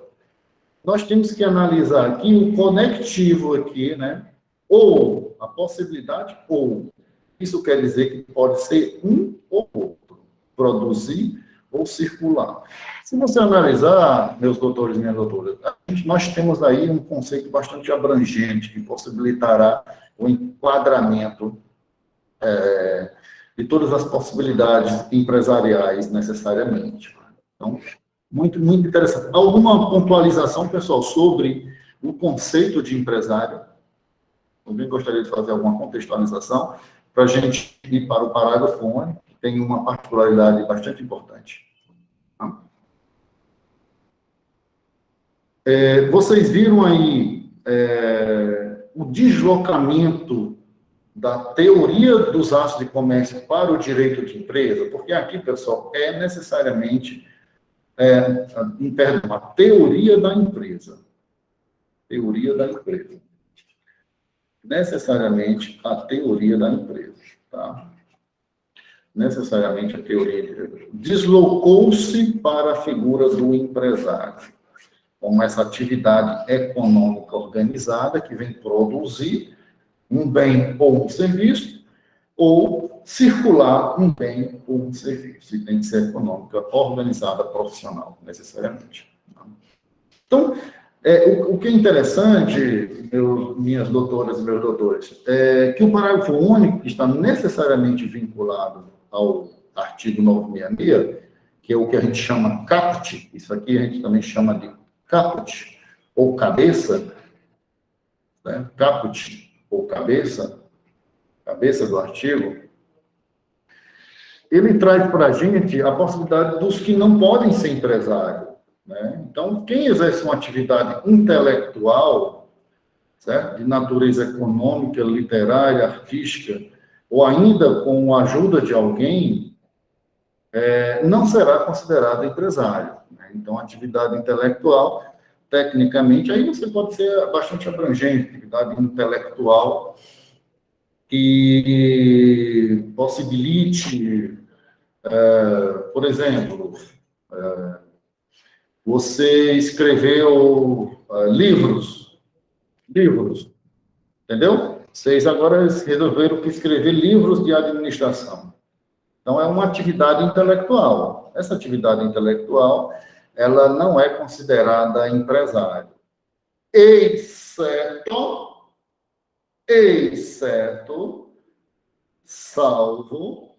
nós temos que analisar aqui o conectivo aqui, né? Ou a possibilidade, ou. Isso quer dizer que pode ser um ou outro, produzir ou circular. Se você analisar, meus doutores e minhas doutoras, nós temos aí um conceito bastante abrangente que possibilitará o enquadramento de todas as possibilidades empresariais necessariamente. Então, muito, muito interessante. Alguma pontualização, pessoal, sobre o conceito de empresário? Alguém gostaria de fazer alguma contextualização para a gente ir para o parágrafo 1, que tem uma particularidade bastante importante. Vocês viram aí o deslocamento da teoria dos atos de comércio para o direito de empresa, porque aqui, pessoal, é necessariamente a teoria da empresa. Teoria da empresa. Necessariamente a teoria da empresa, tá? Necessariamente a teoria. Deslocou-se para a figura do empresário, como essa atividade econômica organizada que vem produzir um bem ou um serviço, ou circular um bem ou um serviço. E tem que ser econômica, organizada, profissional, necessariamente. Então, o que é interessante, minhas doutoras e meus doutores, é que o parágrafo único, que está necessariamente vinculado ao artigo 966, que é o que a gente chama caput, isso aqui a gente também chama de caput, ou cabeça, né? Caput, ou cabeça do artigo, ele traz para a gente a possibilidade dos que não podem ser empresários, né? Então, quem exerce uma atividade intelectual, certo? De natureza econômica, literária, artística, ou ainda com a ajuda de alguém, não será considerado empresário, né? Então, atividade intelectual, tecnicamente, aí você pode ser bastante abrangente, atividade intelectual que possibilite, por exemplo, você escreveu livros, entendeu? Vocês agora resolveram que escrever livros de administração. Então, é uma atividade intelectual. Essa atividade intelectual, ela não é considerada empresário, salvo,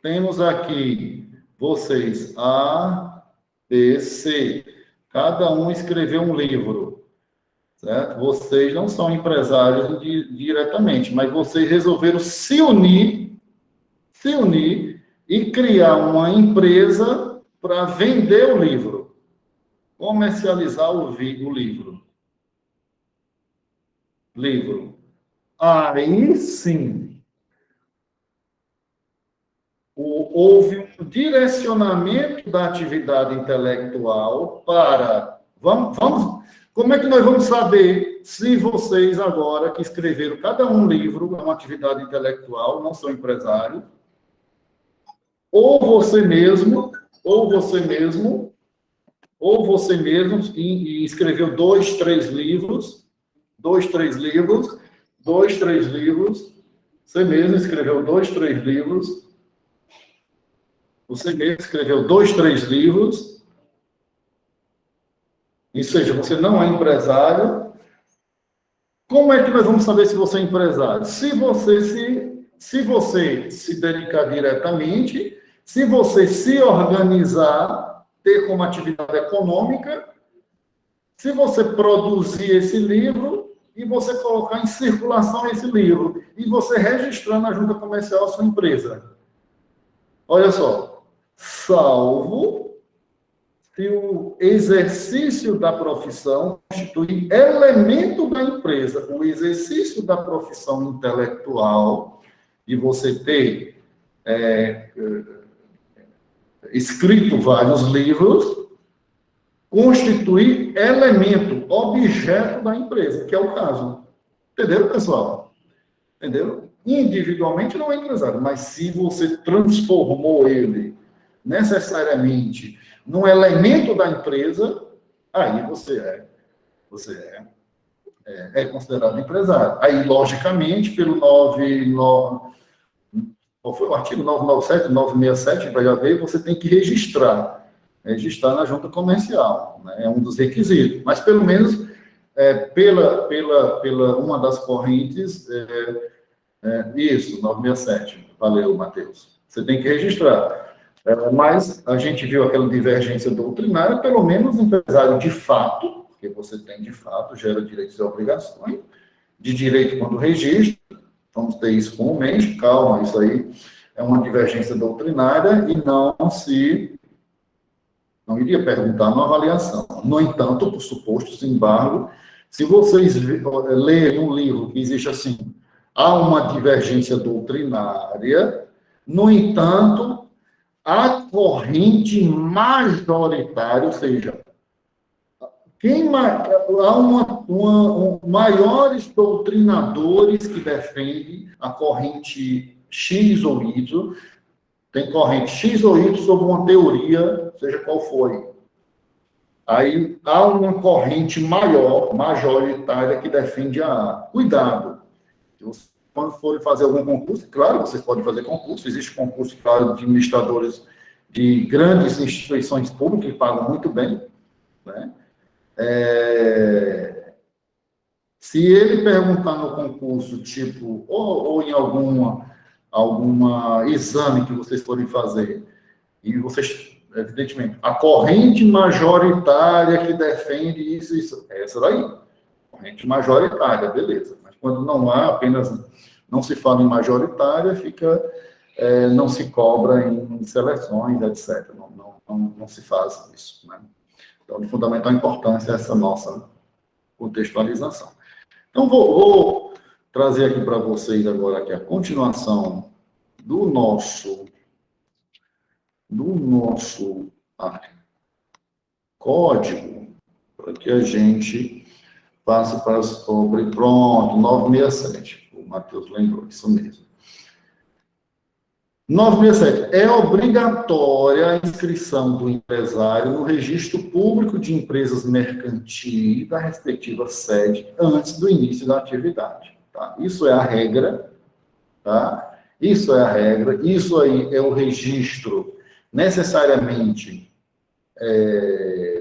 temos aqui vocês A, B, C. Cada um escreveu um livro. certo? Vocês não são empresários diretamente, mas vocês resolveram se unir e criar uma empresa para vender o livro, comercializar o livro. Aí sim, houve um direcionamento da atividade intelectual para... Como é que nós vamos saber se vocês agora que escreveram cada um livro, é uma atividade intelectual, não são empresários, ou você mesmo e escreveu 2, 3 livros, você mesmo escreveu 2, 3 livros, ou seja, você não é empresário. Como é que nós vamos saber se você é empresário? Se você se dedicar diretamente, se você se organizar, ter como atividade econômica, se você produzir esse livro e você colocar em circulação esse livro e você registrar na junta comercial a sua empresa. Olha só, salvo se o exercício da profissão constitui elemento da empresa, o exercício da profissão intelectual, e você ter escrito vários livros, constitui elemento, objeto da empresa, que é o caso. Entenderam, pessoal? Entenderam? Individualmente não é empresário, mas se você transformou ele necessariamente num elemento da empresa, aí você é considerado empresário. Aí, logicamente, pelo 99... Qual foi o artigo 997, 967, vai já ver, você tem que registrar na junta comercial, né? É um dos requisitos. Mas, pelo menos, pela uma das correntes, isso, 967. Valeu, Matheus. Você tem que registrar. Mas a gente viu aquela divergência doutrinária, pelo menos empresário de fato, porque você tem de fato, gera direitos e obrigações, de direito quando registra, vamos ter isso comumente, calma, isso aí é uma divergência doutrinária e não iria perguntar numa avaliação. No entanto, por suposto embargo, se vocês lerem um livro que existe assim, há uma divergência doutrinária, no entanto, a corrente majoritária, ou seja, há maiores doutrinadores que defendem a corrente X ou Y, tem corrente X ou Y sobre uma teoria, seja qual for. Aí há uma corrente majoritária que defende a A. Cuidado. Quando forem fazer algum concurso, claro, vocês podem fazer concurso, existe concurso, claro, de administradores de grandes instituições públicas que pagam muito bem, né? Se ele perguntar no concurso, tipo, ou em alguma exame que vocês forem fazer, e vocês, evidentemente, a corrente majoritária que defende isso, essa daí, corrente majoritária, beleza. Mas quando não há, apenas não se fala em majoritária, não se cobra em seleções, etc. Não se faz isso, né? Então, de fundamental importância essa nossa contextualização. Então, vou trazer aqui para vocês agora aqui a continuação do nosso código, para que a gente passe para sobre, pronto, 967. O Matheus lembrou, isso mesmo. 967. É obrigatória a inscrição do empresário no registro público de empresas mercantis da respectiva sede antes do início da atividade. Tá? Isso é a regra. Tá? Isso é a regra. Isso aí é o registro necessariamente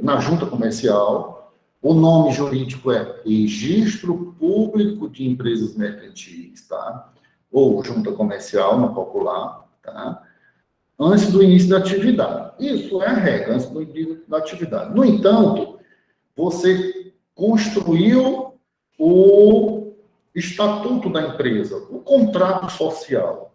na junta comercial. O nome jurídico é Registro Público de Empresas Mercantis, tá? Ou junta comercial, no popular. Tá? Antes do início da atividade. Isso é a regra, antes do início da atividade. No entanto, você construiu o estatuto da empresa, o contrato social.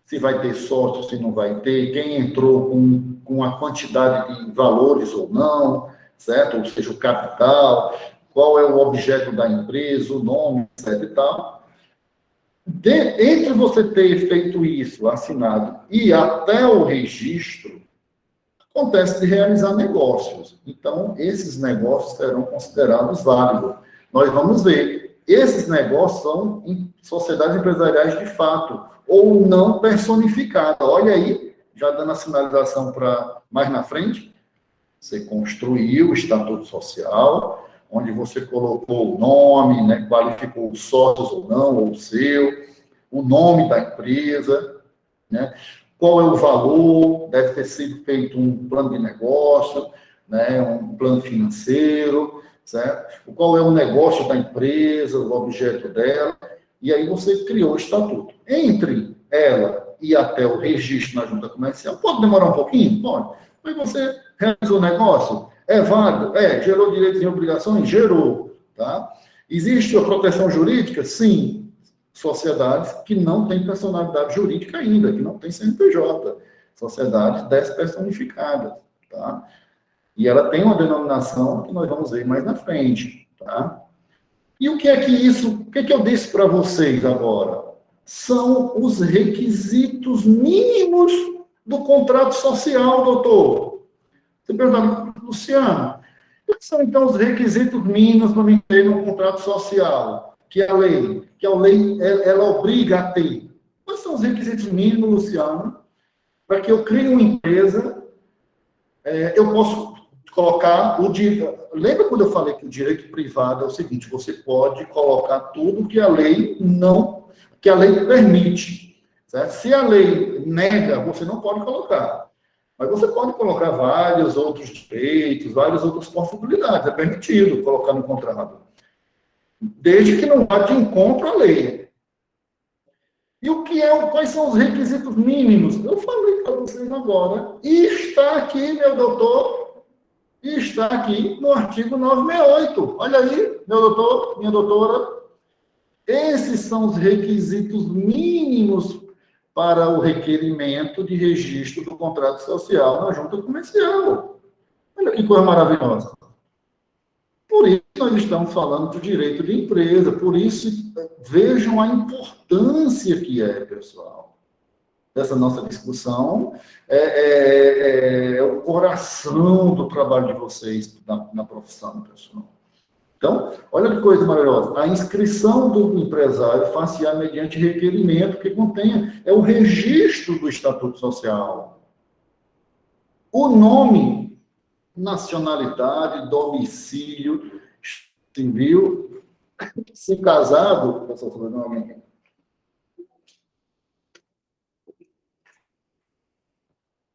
Se vai ter sócio, se não vai ter, quem entrou com a quantidade de valores ou não, certo? Ou seja, o capital, qual é o objeto da empresa, o nome, etc. e tal. Entre você ter feito isso, assinado, e até o registro, acontece de realizar negócios. Então, esses negócios serão considerados válidos. Nós vamos ver. Esses negócios são em sociedades empresariais de fato, ou não personificadas. Olha aí, já dando a sinalização para mais na frente, você construiu o estatuto social, onde você colocou o nome, né, qualificou os sócios ou não, ou o seu, o nome da empresa, né? Qual é o valor, deve ter sido feito um plano de negócio, né, um plano financeiro, certo? Qual é o negócio da empresa, o objeto dela, e aí você criou o estatuto. Entre ela e até o registro na junta comercial, pode demorar um pouquinho? Pode. Mas você realizou o negócio? É válido? É. Gerou direitos e obrigações? Gerou. Tá? Existe a proteção jurídica? Sim. Sociedades que não têm personalidade jurídica ainda, que não têm CNPJ. Sociedades despersonificadas. Tá? E ela tem uma denominação que nós vamos ver mais na frente. Tá? E o que é que eu disse para vocês agora? São os requisitos mínimos do contrato social, doutor. Você pergunta, Luciano, quais são então os requisitos mínimos para me ter no contrato social? Que a lei ela obriga a ter. Quais são os requisitos mínimos, Luciano, para que eu crie uma empresa? Eu posso colocar o direito. Lembra quando eu falei que o direito privado é o seguinte: você pode colocar tudo que a lei permite. Certo? Se a lei nega, você não pode colocar. Mas você pode colocar vários outros direitos, várias outras possibilidades. É permitido colocar no contrato. Desde que não vá de encontro à lei. E quais são os requisitos mínimos? Eu falei para vocês agora. E está aqui, meu doutor, e está aqui no artigo 968. Olha aí, meu doutor, minha doutora. Esses são os requisitos mínimos para o requerimento de registro do contrato social na junta comercial. Olha que coisa maravilhosa. Por isso nós estamos falando do direito de empresa, por isso vejam a importância que é, pessoal, dessa nossa discussão, é o coração do trabalho de vocês na profissão, pessoal. Então, olha que coisa maravilhosa. A inscrição do empresário far-se-á mediante requerimento que contenha, é o registro do Estatuto Social. O nome, nacionalidade, domicílio, civil, se casado,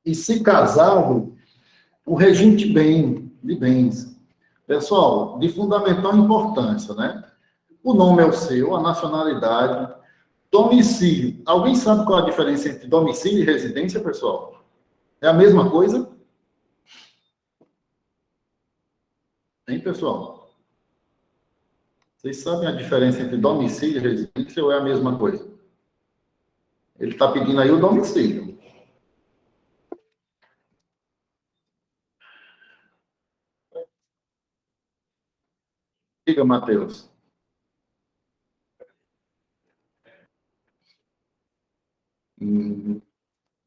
e se casado, o regime de bens. Pessoal, de fundamental importância, né? O nome é o seu, a nacionalidade, domicílio. Alguém sabe qual a diferença entre domicílio e residência, pessoal? É a mesma coisa? Hein, pessoal? Vocês sabem a diferença entre domicílio e residência ou é a mesma coisa? Ele está pedindo aí o domicílio. Diga, Matheus.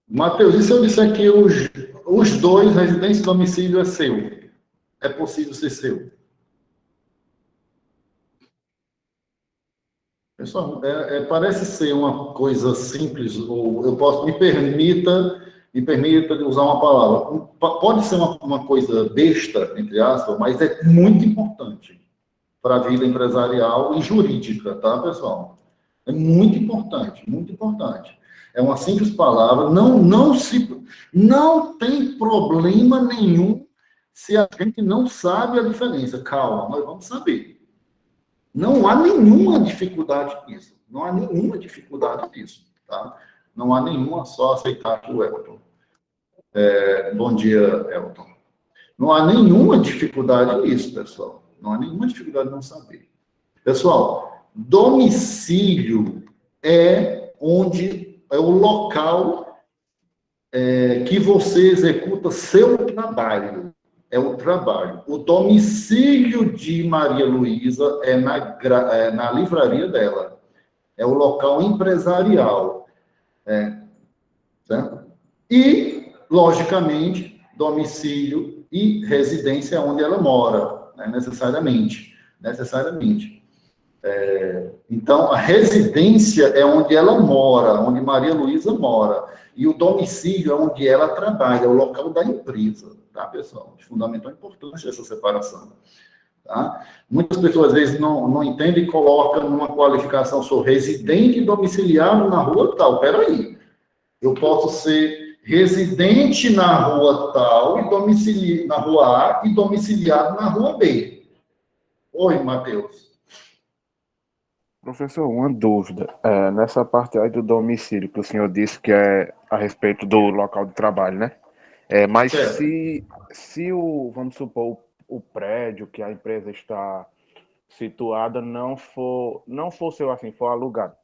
Matheus, e se eu disser que os dois, residência e domicílio, é seu? É possível ser seu? Pessoal, parece ser uma coisa simples, ou me permita usar uma palavra. Pode ser uma coisa besta, entre aspas, mas é muito importante para a vida empresarial e jurídica, tá, pessoal? É muito importante, muito importante. É uma simples palavra, não tem problema nenhum se a gente não sabe a diferença. Calma, nós vamos saber. Não há nenhuma dificuldade nisso. Não há nenhuma dificuldade nisso, tá? Não há nenhuma, só aceitar aqui o Elton. Bom dia, Elton. Não há nenhuma dificuldade nisso, pessoal. Não há nenhuma dificuldade de não saber. Pessoal, domicílio é onde é o local que você executa seu trabalho. É o trabalho. O domicílio de Maria Luísa é na livraria dela. É o local empresarial. Certo? E, logicamente, domicílio e residência é onde ela mora, né? Necessariamente. Então, a residência é onde ela mora, onde Maria Luísa mora. E o domicílio é onde ela trabalha, é o local da empresa, tá, pessoal? De fundamental importância essa separação. Tá? Muitas pessoas, às vezes, não entendem e colocam numa qualificação, sou residente domiciliado na rua tal. Peraí, eu posso ser residente na rua tal, na rua A, e domiciliado na rua B. Oi, Matheus. Professor, uma dúvida. Nessa parte aí do domicílio, que o senhor disse que é a respeito do local de trabalho, né? Mas Certo. se vamos supor, o prédio que a empresa está situada não for seu assim, for alugado.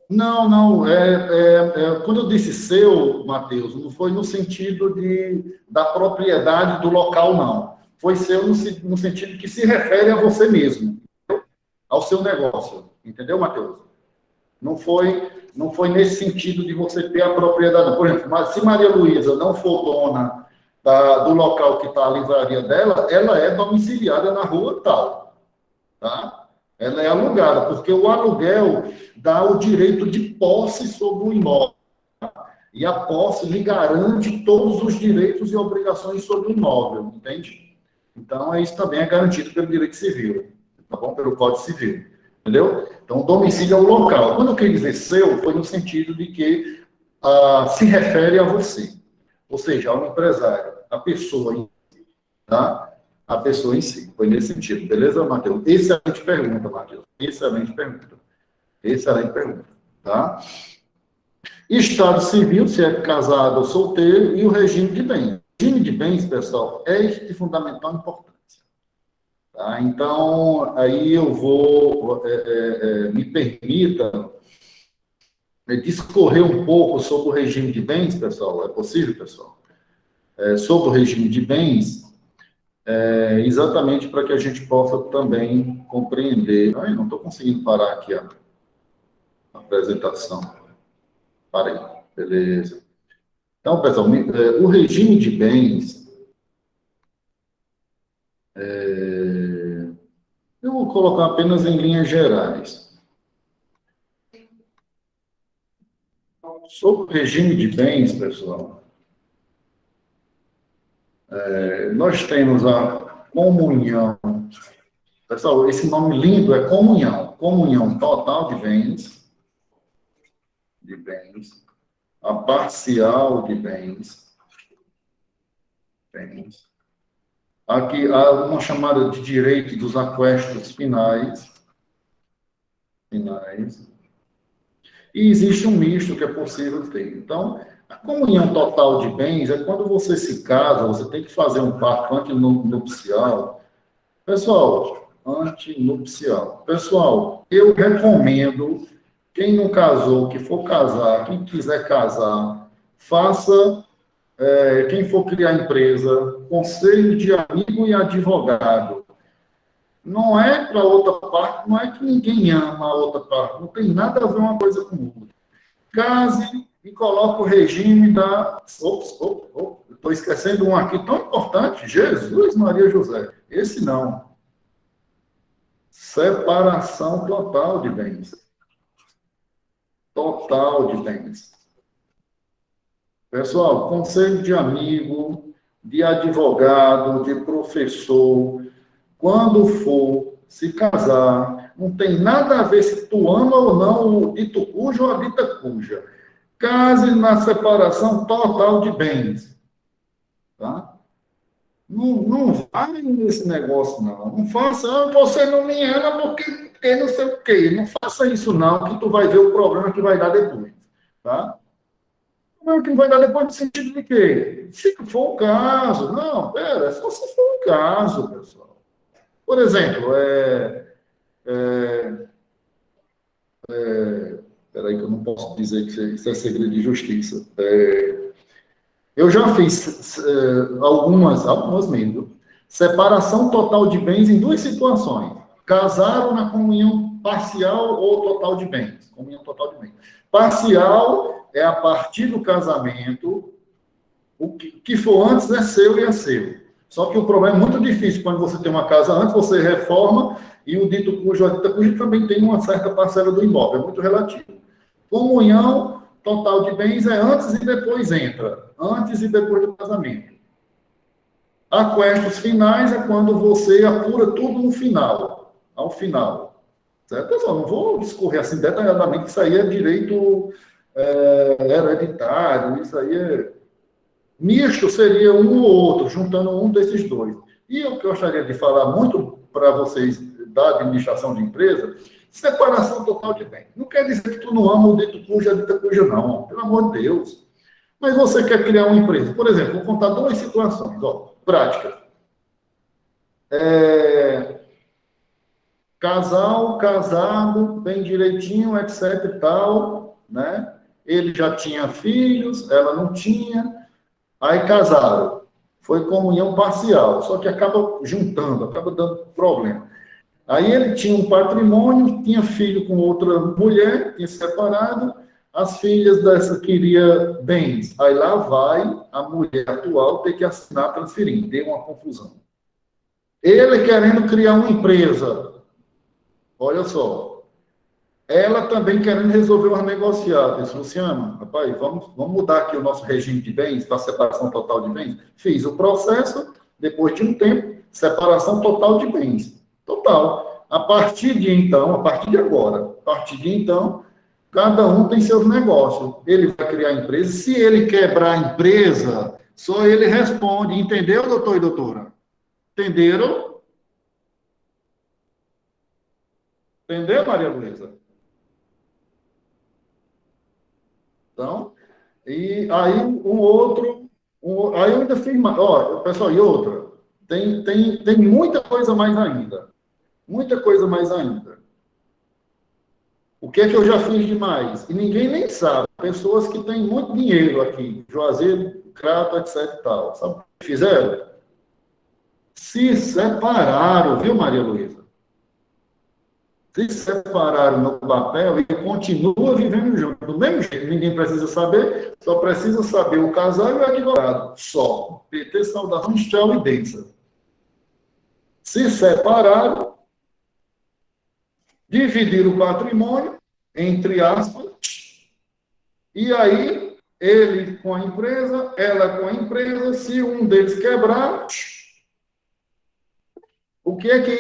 Não. Quando eu disse seu, Matheus, não foi no sentido da propriedade do local, não. Foi seu no sentido que se refere a você mesmo, ao seu negócio. Entendeu, Matheus? Não foi nesse sentido de você ter a propriedade. Por exemplo, se Maria Luísa não for dona do local que está a livraria dela, ela é domiciliada na rua tal. Tá? Ela é alugada, porque o aluguel dá o direito de posse sobre o imóvel. E a posse lhe garante todos os direitos e obrigações sobre o imóvel, entende? Então, isso também é garantido pelo direito civil, tá bom? Pelo Código Civil, entendeu? Então, o domicílio é o local. Quando eu quis dizer seu, foi no sentido de que se refere a você. Ou seja, ao empresário, a pessoa, tá? A pessoa em si. Foi nesse sentido. Beleza, Matheus? Excelente pergunta, Matheus. Excelente pergunta. Tá? Estado civil, se é casado ou solteiro, e o regime de bens. O regime de bens, pessoal, é de fundamental importância. Tá? Então, aí eu vou, me permita discorrer um pouco sobre o regime de bens, pessoal. É possível, pessoal? Sobre o regime de bens, exatamente para que a gente possa também compreender. Ai, não estou conseguindo parar aqui a apresentação. Parei. Beleza. Então, pessoal, o regime de bens, eu vou colocar apenas em linhas gerais. Sobre o regime de bens, pessoal, nós temos a comunhão. Pessoal, esse nome lindo é comunhão. Comunhão total de bens, a parcial de bens. Aqui há uma chamada de direito dos aquestos finais. E existe um misto que é possível ter. Então, a comunhão total de bens é quando você se casa, você tem que fazer um pacto antinupcial. Pessoal, antinupcial. Pessoal, eu recomendo, quem não casou, que for casar, quem quiser casar, faça, quem for criar empresa, conselho de amigo e advogado. Não é para outra parte, não é que ninguém ama a outra parte, não tem nada a ver uma coisa com outra. Case e coloque o regime da... Estou esquecendo um aqui tão importante, Jesus, Maria José. Esse não. Separação total de bens. Total de bens. Pessoal, conselho de amigo, de advogado, de professor, quando for se casar, não tem nada a ver se tu ama ou não o dito cujo ou a dita cuja. Case na separação total de bens. Tá? Não vai nesse negócio, não. Não faça, você não me ama porque não sei o quê. Não faça isso, não, que tu vai ver o problema que vai dar depois. Tá? O problema que vai dar depois no sentido de quê? Se for o caso. Não, só se for o caso, pessoal. Por exemplo, peraí que eu não posso dizer que isso é segredo de justiça. Eu já fiz algumas mesmo. Separação total de bens em duas situações. Casaram na comunhão parcial ou total de bens. Comunhão total de bens. Parcial é a partir do casamento, o que for antes é seu e é seu. Só que o problema é muito difícil quando você tem uma casa antes, você reforma e o dito cujo, a dita cuja também tem uma certa parcela do imóvel, é muito relativo. Comunhão total de bens é antes e depois entra, antes e depois do casamento. Aquestos finais é quando você apura tudo no final, ao final. Certo? Pessoal, não vou discorrer assim detalhadamente, isso aí é direito hereditário, isso aí é... Misto seria um ou outro, juntando um desses dois. E o que eu gostaria de falar muito para vocês da administração de empresa, separação total de bens. Não quer dizer que tu não ama o dito cuja, a dita cuja, não. Pelo amor de Deus. Mas você quer criar uma empresa. Por exemplo, vou contar duas situações, práticas. Casal, casado, bem direitinho, etc e tal, né? Ele já tinha filhos, ela não tinha. Aí casaram. Foi comunhão parcial, só que acaba juntando, acaba dando problema. Aí ele tinha um patrimônio, tinha filho com outra mulher, tinha separado, as filhas dessa queria bens. Aí lá vai a mulher atual ter que assinar transferindo, deu uma confusão. Ele querendo criar uma empresa, olha só, ela também querendo resolver uma negociada. Disse, Luciano, rapaz, vamos mudar aqui o nosso regime de bens para separação total de bens. Fiz o processo, depois de um tempo, separação total de bens. Total. A partir de então, a partir de agora, a partir de então, cada um tem seus negócios. Ele vai criar a empresa. Se ele quebrar a empresa, só ele responde. Entendeu, doutor e doutora? Entenderam? Entendeu, Maria Luísa? Então, e aí aí eu ainda fiz mais, pessoal, e outra, tem muita coisa mais ainda, muita coisa mais ainda. O que é que eu já fiz demais? E ninguém nem sabe, pessoas que têm muito dinheiro aqui, Juazeiro, Crato, etc e tal, sabe o que fizeram? Se separaram, viu, Maria Luísa? Se separaram no papel e continua vivendo junto. Do mesmo jeito, ninguém precisa saber, só precisa saber o casal e o advogado. Só. PT, saudação, tchau e benção. Se separaram, dividiram o patrimônio, entre aspas, e aí, ele com a empresa, ela com a empresa, se um deles quebrar, o que é que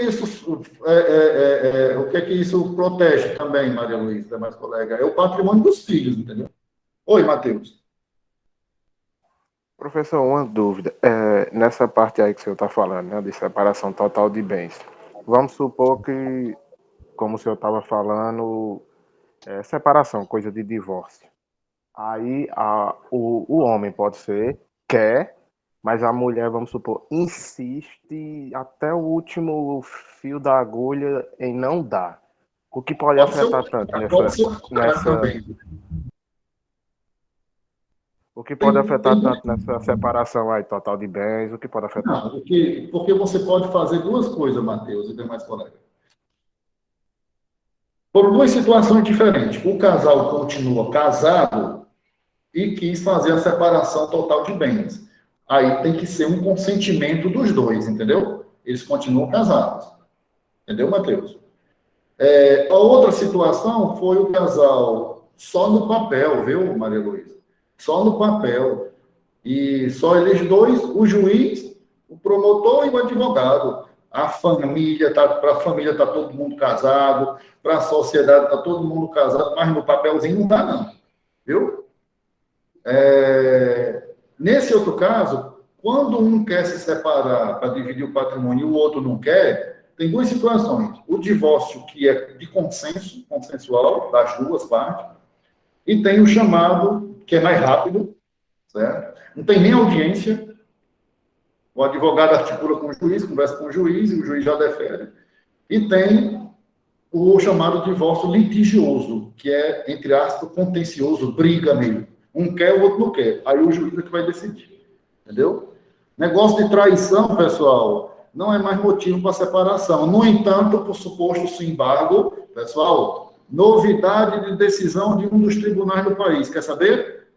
isso protege também, Maria Luísa, demais colega? É o patrimônio dos filhos, entendeu? Oi, Matheus. Professor, uma dúvida. Nessa parte aí que o senhor está falando, né, de separação total de bens, vamos supor que, como o senhor estava falando, separação, coisa de divórcio. Aí o homem pode ser, quer, mas a mulher, vamos supor, insiste até o último fio da agulha em não dar. O que pode afetar tanto nessa... O que pode afetar tanto nessa separação aí, total de bens? O que pode afetar? Não, porque você pode fazer duas coisas, Matheus e demais colegas. Por duas situações diferentes. O casal continua casado e quis fazer a separação total de bens. Aí tem que ser um consentimento dos dois, entendeu? Eles continuam casados. Entendeu, Matheus? A outra situação foi o casal só no papel, viu, Maria Luísa? Só no papel. E só eles dois, o juiz, o promotor e o advogado. A família, para a família está todo mundo casado, para a sociedade está todo mundo casado, mas no papelzinho não dá, não. Viu? Nesse outro caso, quando um quer se separar para dividir o patrimônio e o outro não quer, tem duas situações. O divórcio, que é de consenso, consensual, das duas partes, e tem o chamado, que é mais rápido, certo? Não tem nem audiência, O advogado articula com o juiz, conversa com o juiz, e o juiz já defere. E tem o chamado divórcio litigioso, que é, entre aspas, contencioso, briga mesmo. Um quer, o outro não quer. Aí o juiz é que vai decidir. Entendeu? Negócio de traição, pessoal, não é mais motivo para separação. No entanto, por suposto embargo, pessoal, novidade de decisão de um dos tribunais do país. Quer saber?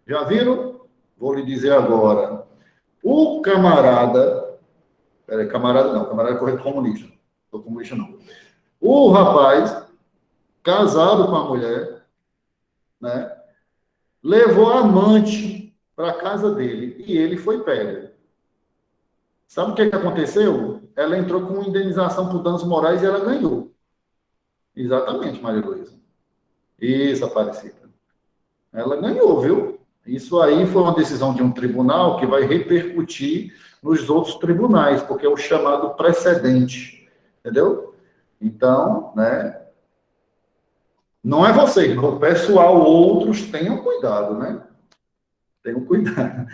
Já viram? Vou lhe dizer agora. O camarada... Peraí, camarada não. Camarada é correto comunista. Não sou comunista, não. O rapaz, casado com a mulher, né, levou a amante para a casa dele e ele foi pego. Sabe o que aconteceu? Ela entrou com indenização por danos morais e ela ganhou. Exatamente, Maria Luísa. Isso, Aparecida. Ela ganhou, viu? Isso aí foi uma decisão de um tribunal que vai repercutir nos outros tribunais, porque é o chamado precedente. Entendeu? Então, né? Não é vocês, o pessoal, outros, tenham cuidado, né? Tenham cuidado.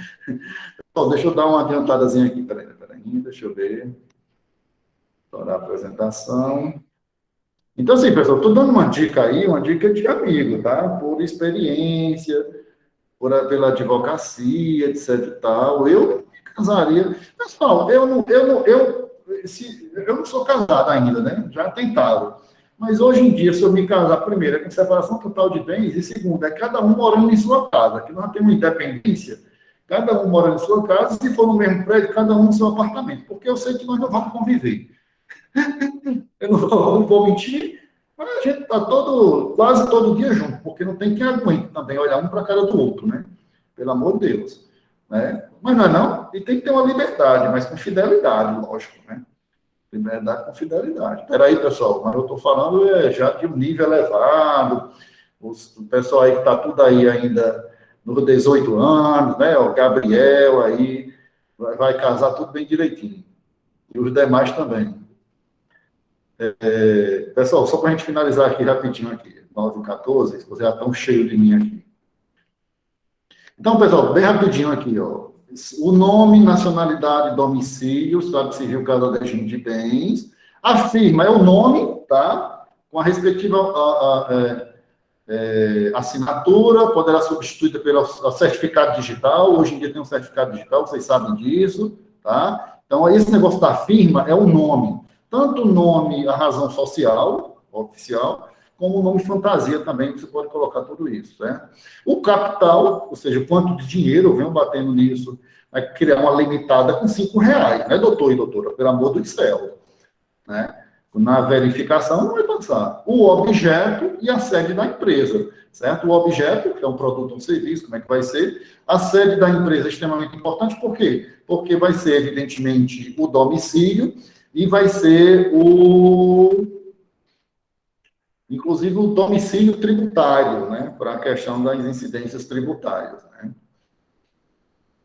Bom, deixa eu dar uma adiantadazinha aqui, peraí, deixa eu ver. Estourar a apresentação. Então, assim, pessoal, estou dando uma dica aí, uma dica de amigo, tá? Por experiência, pela advocacia, etc e tal. Eu me casaria. Pessoal, eu não sou casado ainda, né? Já tentaram. Mas hoje em dia, se eu me casar, primeiro, é com separação total de bens, e segundo, é cada um morando em sua casa. Aqui nós temos independência, cada um morando em sua casa, se for no mesmo prédio, cada um no seu apartamento. Porque eu sei que nós não vamos conviver. Eu não vou mentir, mas a gente está quase todo dia junto, porque não tem quem aguente também olhar um para a cara do outro, né? Pelo amor de Deus. Né? Mas não é não, e tem que ter uma liberdade, mas com fidelidade, lógico, né? Liberdade com fidelidade. Espera aí, pessoal, mas eu estou falando já de um nível elevado, o pessoal aí que está tudo aí ainda nos 18 anos, né? O Gabriel aí vai casar tudo bem direitinho. E os demais também. Pessoal, só para a gente finalizar aqui rapidinho aqui, 9h14, vocês já estão cheios de mim aqui. Então, pessoal, bem rapidinho aqui, ó. O nome, nacionalidade, domicílio, Estado Civil, cada regime de bens. A firma é o nome, tá? Com a respectiva assinatura, poderá ser substituída pelo certificado digital. Hoje em dia tem um certificado digital, vocês sabem disso, tá? Então, esse negócio da firma é o nome. Tanto o nome, a razão social, oficial, como o nome fantasia também, você pode colocar tudo isso, certo? O capital, ou seja, quanto de dinheiro, eu venho batendo nisso, vai criar uma limitada com R$5, né, doutor e doutora? Pelo amor do céu, né? Na verificação não vai passar. O objeto e a sede da empresa, certo? O objeto, que é um produto ou um serviço, como é que vai ser? A sede da empresa é extremamente importante, por quê? Porque vai ser, evidentemente, o domicílio e vai ser inclusive o domicílio tributário, né, para a questão das incidências tributárias. Né?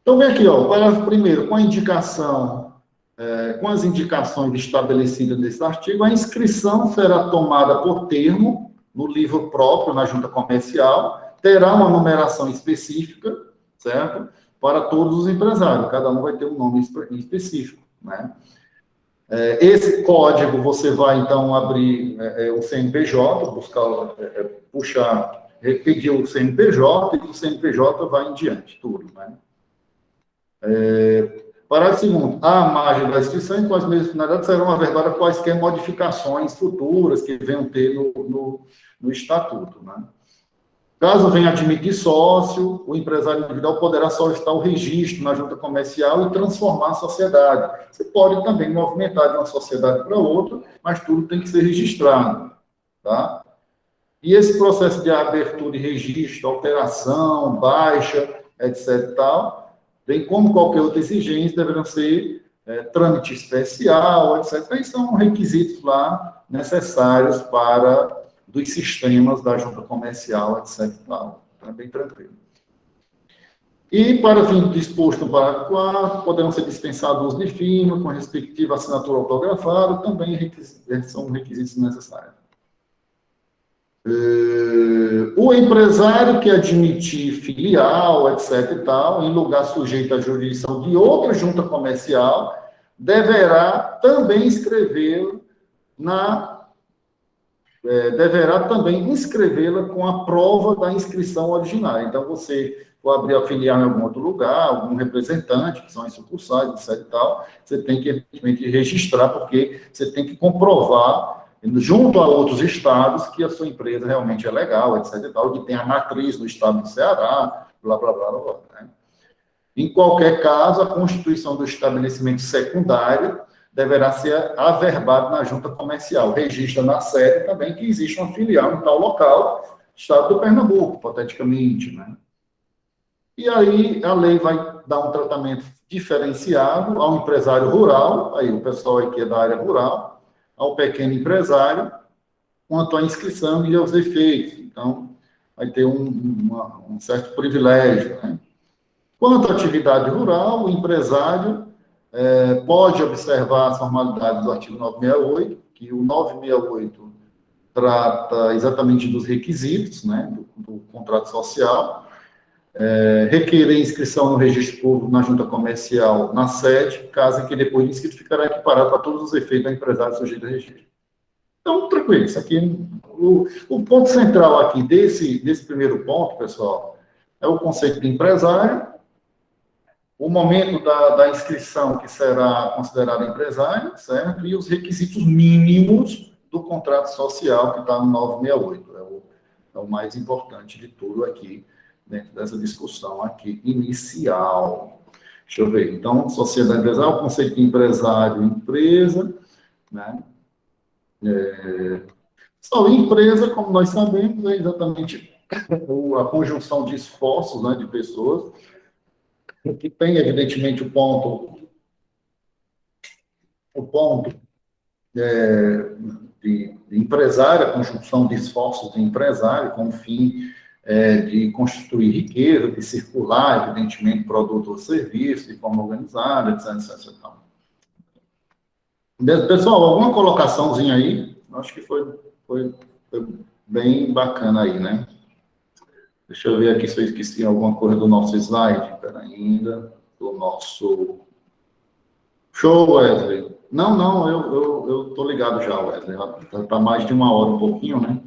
Então, vem aqui, ó, parágrafo primeiro, com a indicação, com as indicações estabelecidas nesse artigo, a inscrição será tomada por termo no livro próprio, na junta comercial, terá uma numeração específica, certo? Para todos os empresários, cada um vai ter um nome específico, né? Esse código você vai, então, abrir o CNPJ, pedir o CNPJ, e o CNPJ vai em diante, tudo, né? Parágrafo segundo, à margem da inscrição e com as mesmas finalidades serão averbadas quaisquer modificações futuras que venham ter no estatuto, né? Caso venha admitir sócio, o empresário individual poderá solicitar o registro na junta comercial e transformar a sociedade. Você pode também movimentar de uma sociedade para outra, mas tudo tem que ser registrado, tá? E esse processo de abertura e registro, alteração, baixa, etc. e tal, bem como qualquer outra exigência, deverão ser trâmite especial, etc. E são requisitos lá necessários para dos sistemas da junta comercial, etc. É bem tranquilo. E, para fim disposto no parágrafo 4, poderão ser dispensados os de firma, com a respectiva assinatura autografada, também são requisitos necessários. O O empresário que admitir filial, etc. e tal, em lugar sujeito à jurisdição de outra junta comercial, deverá também inscrevê-la com a prova da inscrição originária. Então, você for abrir a filial em algum outro lugar, algum representante, que são as sucursais, etc. e tal, você tem que, evidentemente, registrar, porque você tem que comprovar, junto a outros estados, que a sua empresa realmente é legal, etc. e tal, que tem a matriz no estado do Ceará, blá, blá, blá, blá, blá, né? Em qualquer caso, a constituição do estabelecimento secundário deverá ser averbado na junta comercial. Registra na sede também que existe uma filial em tal local, estado do Pernambuco, hipoteticamente, né? E aí a lei vai dar um tratamento diferenciado ao empresário rural, aí o pessoal aqui é da área rural, ao pequeno empresário, quanto à inscrição e aos efeitos. Então, vai ter um certo privilégio, né? Quanto à atividade rural, o empresário pode observar as formalidades do artigo 968, que o 968 trata exatamente dos requisitos, né, do contrato social, requerer inscrição no registro público na junta comercial na sede, caso em que depois de inscrito ficará equiparado para todos os efeitos da empresário sujeito a registro. Então, tranquilo, isso aqui, o ponto central aqui desse primeiro ponto, pessoal, é o conceito de empresário, o momento da inscrição, que será considerado empresário, certo? E os requisitos mínimos do contrato social, que está no 968. É o mais importante de tudo aqui, dentro dessa discussão aqui inicial. Deixa eu ver. Então, sociedade empresarial, o conceito de empresário, empresa, né? Só empresa, como nós sabemos, é exatamente a conjunção de esforços, né, de pessoas, que tem, evidentemente, o ponto de empresário, a conjunção de esforços de empresário, com o fim de constituir riqueza, de circular, evidentemente, produto ou serviço, de forma organizada, etc, etc. Pessoal, alguma colocaçãozinha aí? Acho que foi bem bacana aí, né? Deixa eu ver aqui se eu esqueci alguma coisa do nosso slide. Espera ainda. Do nosso... Show, Wesley. Não, eu tô ligado já, Wesley. Tá mais de uma hora, um pouquinho, né?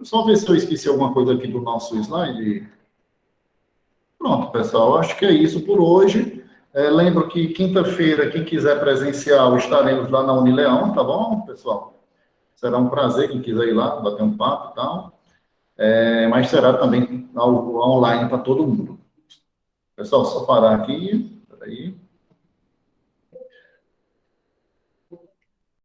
Só ver se eu esqueci alguma coisa aqui do nosso slide. Pronto, pessoal. Acho que é isso por hoje. Lembro que quinta-feira, quem quiser presencial, estaremos lá na Unileão, tá bom, pessoal? Será um prazer, quem quiser ir lá, bater um papo e tal. Mas será também online para todo mundo. Pessoal, só parar aqui. Peraí.